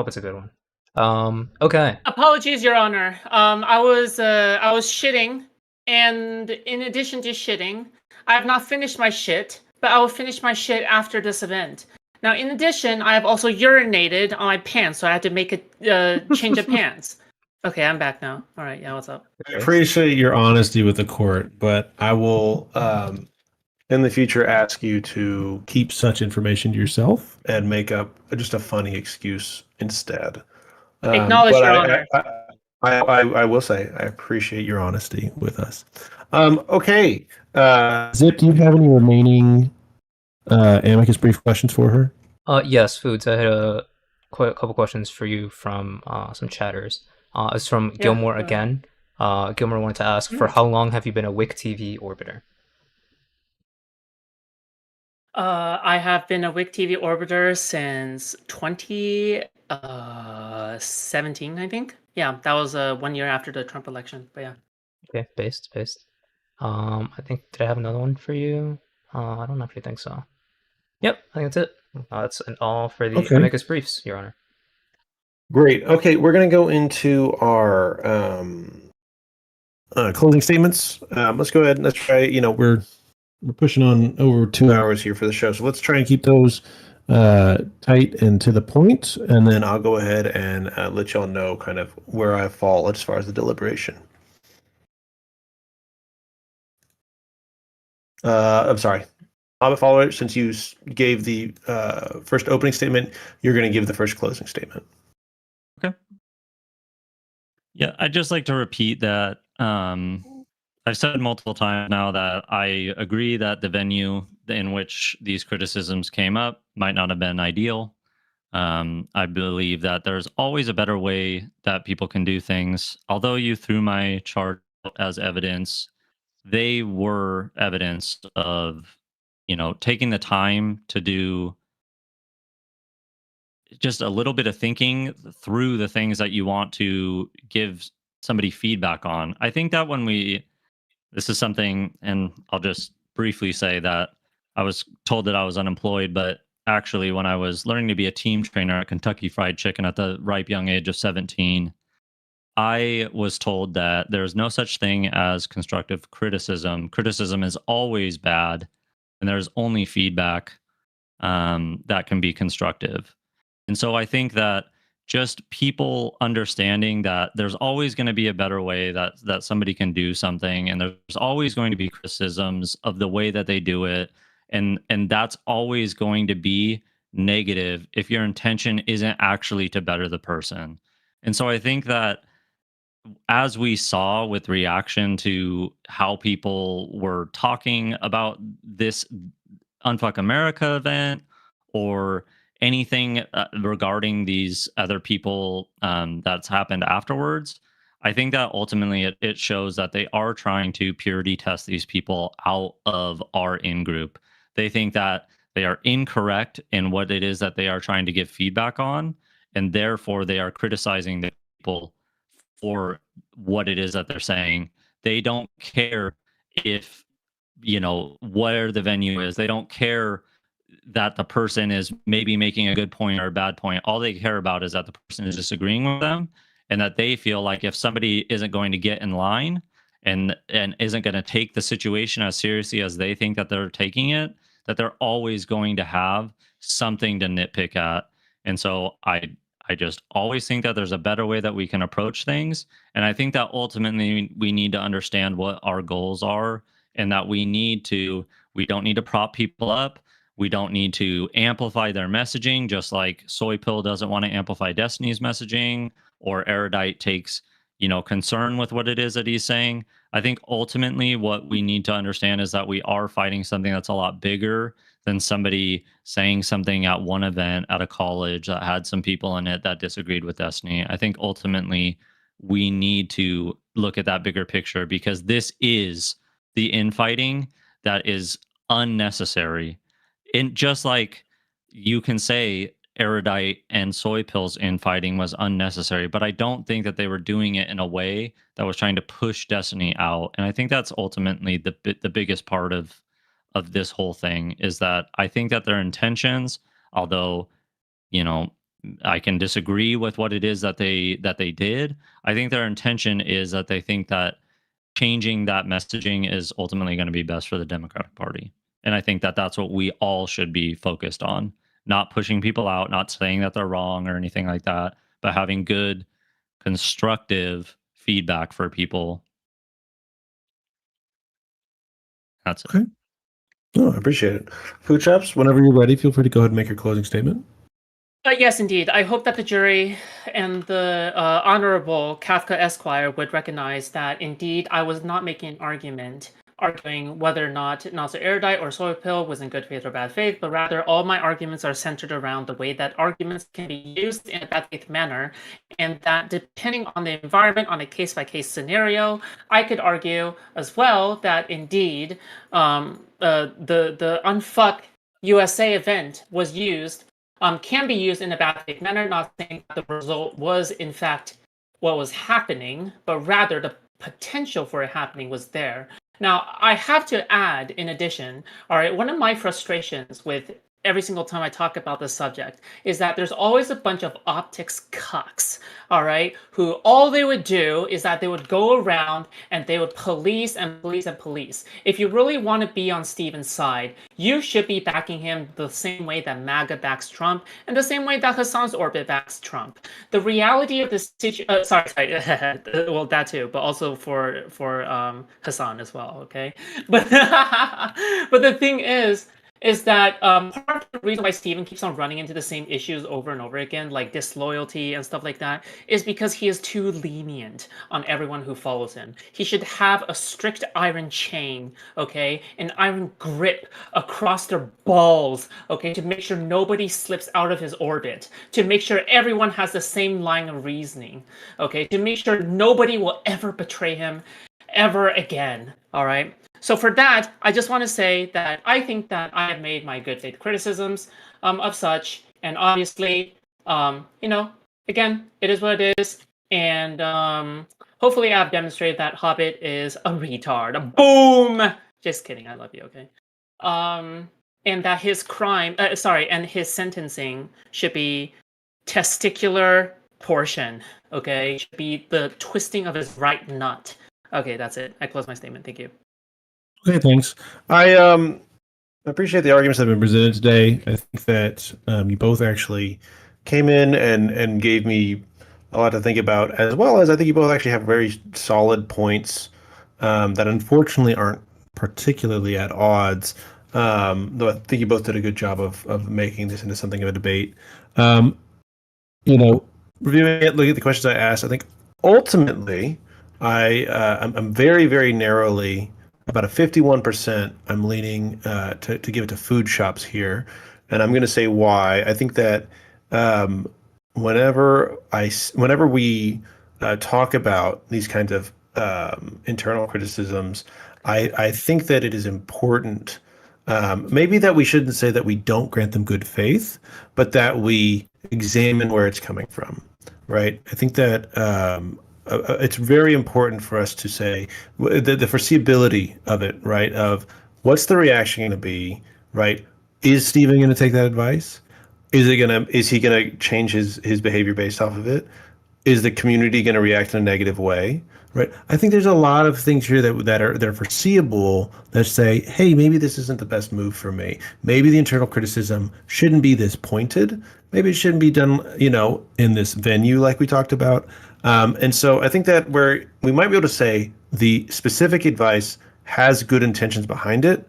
it's a good one. Okay. Apologies, Your Honor. I was shitting, and in addition to shitting, I have not finished my shit, but I will finish my shit after this event. Now, in addition, I have also urinated on my pants, so I had to make a change of pants. Okay, I'm back now. All right, yeah, what's up? I appreciate your honesty with the court, but I will in the future ask you to keep such information to yourself and make up just a funny excuse instead. Acknowledge But your honor. I will say I appreciate your honesty with us. Okay, Zip, do you have any remaining amicus brief questions for her? Yes, Foods. I had a couple questions for you from some chatters. It's from Yeah, Gilmore go ahead. again. Gilmore wanted to ask, for how long have you been a WIC TV orbiter? I have been a WIC TV orbiter since 2017, I think. Yeah, that was 1 year after the Trump election. But yeah. Okay, based. I think, did I have another one for you? I don't actually think so. Yep, I think that's it. That's all for the Okay. amicus briefs, Your Honor. Great. Okay, we're going to go into our closing statements. Let's go ahead and let's try. We're pushing on over 2 hours here for the show, so let's try and keep those tight and to the point, and then I'll go ahead and let y'all know kind of where I fall as far as the deliberation. I'm sorry, Hobbit follower. Since you gave the first opening statement, you're going to give the first closing statement. Okay. Yeah, I'd just like to repeat that I've said multiple times now that I agree that the venue in which these criticisms came up might not have been ideal. I believe that there's always a better way that people can do things. Although you threw my chart as evidence, they were evidence of, taking the time to do just a little bit of thinking through the things that you want to give somebody feedback on. I think that this is something, and I'll just briefly say that I was told that I was unemployed, but actually, when I was learning to be a team trainer at Kentucky Fried Chicken at the ripe young age of 17, I was told that there's no such thing as constructive criticism. Criticism is always bad, and there's only feedback that can be constructive. And so I think that just people understanding that there's always going to be a better way that somebody can do something, and there's always going to be criticisms of the way that they do it, and that's always going to be negative if your intention isn't actually to better the person. And so I think that as we saw with reaction to how people were talking about this Unfuck America event or anything regarding these other people that's happened afterwards, I think that ultimately it shows that they are trying to purity test these people out of our in group. They think that they are incorrect in what it is that they are trying to give feedback on, and therefore they are criticizing the people for what it is that they're saying. They don't care if, where the venue is. They don't care that the person is maybe making a good point or a bad point. All they care about is that the person is disagreeing with them, and that they feel like if somebody isn't going to get in line and isn't going to take the situation as seriously as they think that they're taking it, that they're always going to have something to nitpick at. And so I just always think that there's a better way that we can approach things. And I think that ultimately we need to understand what our goals are, and that we don't need to prop people up. We don't need to amplify their messaging, just like Soy Pill doesn't want to amplify Destiny's messaging, or Erudite takes, concern with what it is that he's saying. I think ultimately what we need to understand is that we are fighting something that's a lot bigger than somebody saying something at one event at a college that had some people in it that disagreed with Destiny. I think ultimately we need to look at that bigger picture, because this is the infighting that is unnecessary. And just like you can say Erudite and Soy Pills infighting was unnecessary, but I don't think that they were doing it in a way that was trying to push Destiny out. And I think that's ultimately the biggest part of this whole thing, is that I think that their intentions, although, you know, I can disagree with what it is that they did, I think their intention is that they think that changing that messaging is ultimately going to be best for the Democratic Party. And I think that that's what we all should be focused on, not pushing people out, not saying that they're wrong or anything like that, but having good, constructive feedback for people. That's it. Okay. Oh, I appreciate it. Foodshops, whenever you're ready, feel free to go ahead and make your closing statement. Yes, indeed. I hope that the jury and the Honorable Kafka Esquire would recognize that indeed I was not making an argument arguing whether or not NotSoErudite or Soy Pill was in good faith or bad faith, but rather all my arguments are centered around the way that arguments can be used in a bad faith manner, and that depending on the environment, on a case-by-case scenario, I could argue as well that indeed the Unfuck USA event was used can be used in a bad faith manner, not saying that the result was in fact what was happening, but rather the potential for it happening was there. Now, I have to add, in addition, all right, one of my frustrations with every single time I talk about this subject is that there's always a bunch of optics cucks, all right, who all they would do is that they would go around and they would police and police and police. If you really want to be on Steven's side, you should be backing him the same way that MAGA backs Trump and the same way that Hassan's orbit backs Trump. The reality of this situation, sorry, well, that too, but also for Hassan as well, okay? But, but the thing is that part of the reason why Steven keeps on running into the same issues over and over again, like disloyalty and stuff like that, is because he is too lenient on everyone who follows him. He should have a strict iron chain, okay, an iron grip across their balls, okay, to make sure nobody slips out of his orbit, to make sure everyone has the same line of reasoning, okay, to make sure nobody will ever betray him ever again, all right? So for that, I just want to say that I think that I have made my good faith criticisms of such, and obviously, again, it is what it is, and hopefully I've demonstrated that Hobbit is a retard. Boom! Just kidding, I love you, okay? And that his and his sentencing should be testicular portion, okay? Should be the twisting of his right nut. Okay, that's it. I close my statement. Thank you. Okay, thanks. I appreciate the arguments that have been presented today. I think that you both actually came in and gave me a lot to think about, as well as I think you both actually have very solid points that unfortunately aren't particularly at odds. Though I think you both did a good job of making this into something of a debate. Reviewing it, looking at the questions I asked, I think ultimately I'm very, very narrowly about a 51%. I'm leaning to give it to Foodshops here, and I'm going to say why. I think that whenever we talk about these kinds of internal criticisms, I think that it is important. Maybe that we shouldn't say that we don't grant them good faith, but that we examine where it's coming from, right? I think that it's very important for us to say the foreseeability of it, right? Of what's the reaction going to be, right? Is Steven going to take that advice? Is he gonna change his behavior based off of it? Is the community going to react in a negative way? Right. I think there's a lot of things here that are foreseeable that say, hey, maybe this isn't the best move for me. Maybe the internal criticism shouldn't be this pointed. Maybe it shouldn't be done, in this venue like we talked about. And so I think that where we might be able to say the specific advice has good intentions behind it,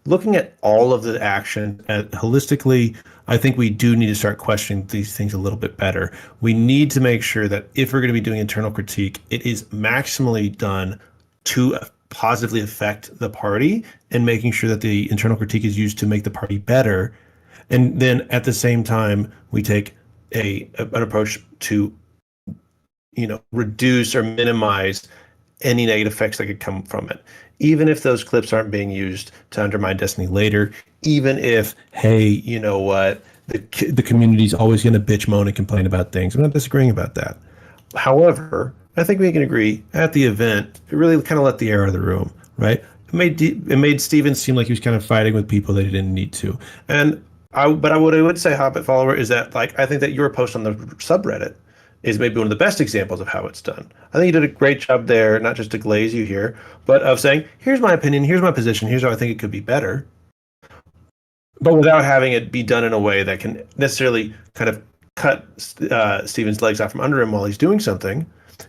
looking at all of the action holistically, I think we do need to start questioning these things a little bit better. We need to make sure that if we're going to be doing internal critique, it is maximally done to positively affect the party, and making sure that the internal critique is used to make the party better. And then at the same time, we take an approach to, reduce or minimize any negative effects that could come from it, even if those clips aren't being used to undermine Destiny later, even if, hey, you know what, the community's always going to bitch, moan, and complain about things. I'm not disagreeing about that. However, I think we can agree at the event, it really kind of let the air out of the room, right? It made Steven seem like he was kind of fighting with people that he didn't need to. And what I would say, Hobbit follower, is that I think that your post on the subreddit is maybe one of the best examples of how it's done. I think you did a great job there, not just to glaze you here, but of saying, here's my opinion, here's my position, here's how I think it could be better, but without having it be done in a way that can necessarily kind of cut Steven's legs out from under him while he's doing something,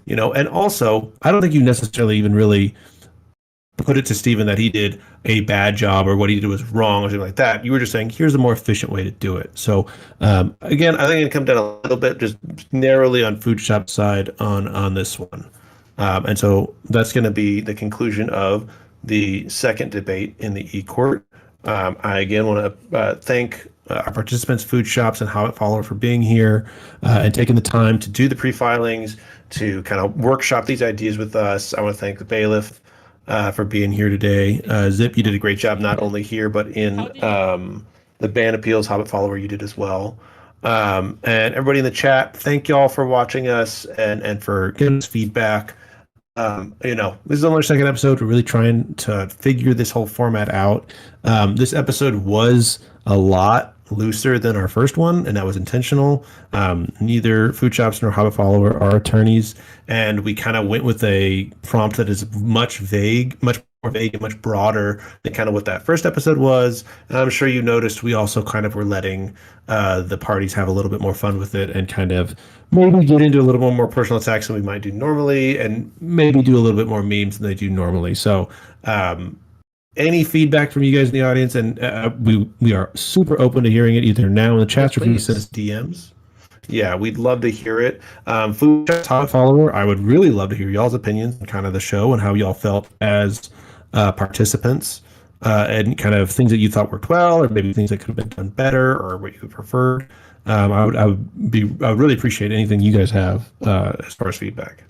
And also, I don't think you necessarily even really put it to Steven that he did a bad job or what he did was wrong or something like that. You were just saying, here's a more efficient way to do it. So again, I think it come down a little bit, just narrowly on Foodshop's side on this one. And so that's going to be the conclusion of the second debate in the e-court. I again want to thank our participants, Foodshops and How It Follow for being here and taking the time to do the pre-filings, to kind of workshop these ideas with us. I want to thank the bailiff for being here today. Zip, you did a great job, not only here, but in the ban appeals, Hobbit Follower, you did as well. And everybody in the chat, thank y'all for watching us and for giving us feedback. This is only our second episode. We're really trying to figure this whole format out. This episode was a lot looser than our first one, and that was intentional. Neither Foodshops nor Hobbit Follower are attorneys, and we kind of went with a prompt that is much more vague and much broader than kind of what that first episode was. And I'm sure you noticed we also kind of were letting the parties have a little bit more fun with it and kind of maybe get into a little more personal attacks than we might do normally, and maybe do a little bit more memes than they do normally. So any feedback from you guys in the audience, and we are super open to hearing it either now in the chat or if you send us DMs. Yeah, we'd love to hear it. Foodshops Hobbit Follower, I would really love to hear y'all's opinions on kind of the show and how y'all felt as participants, and kind of things that you thought worked well, or maybe things that could have been done better, or what you preferred. I would really appreciate anything you guys have as far as feedback.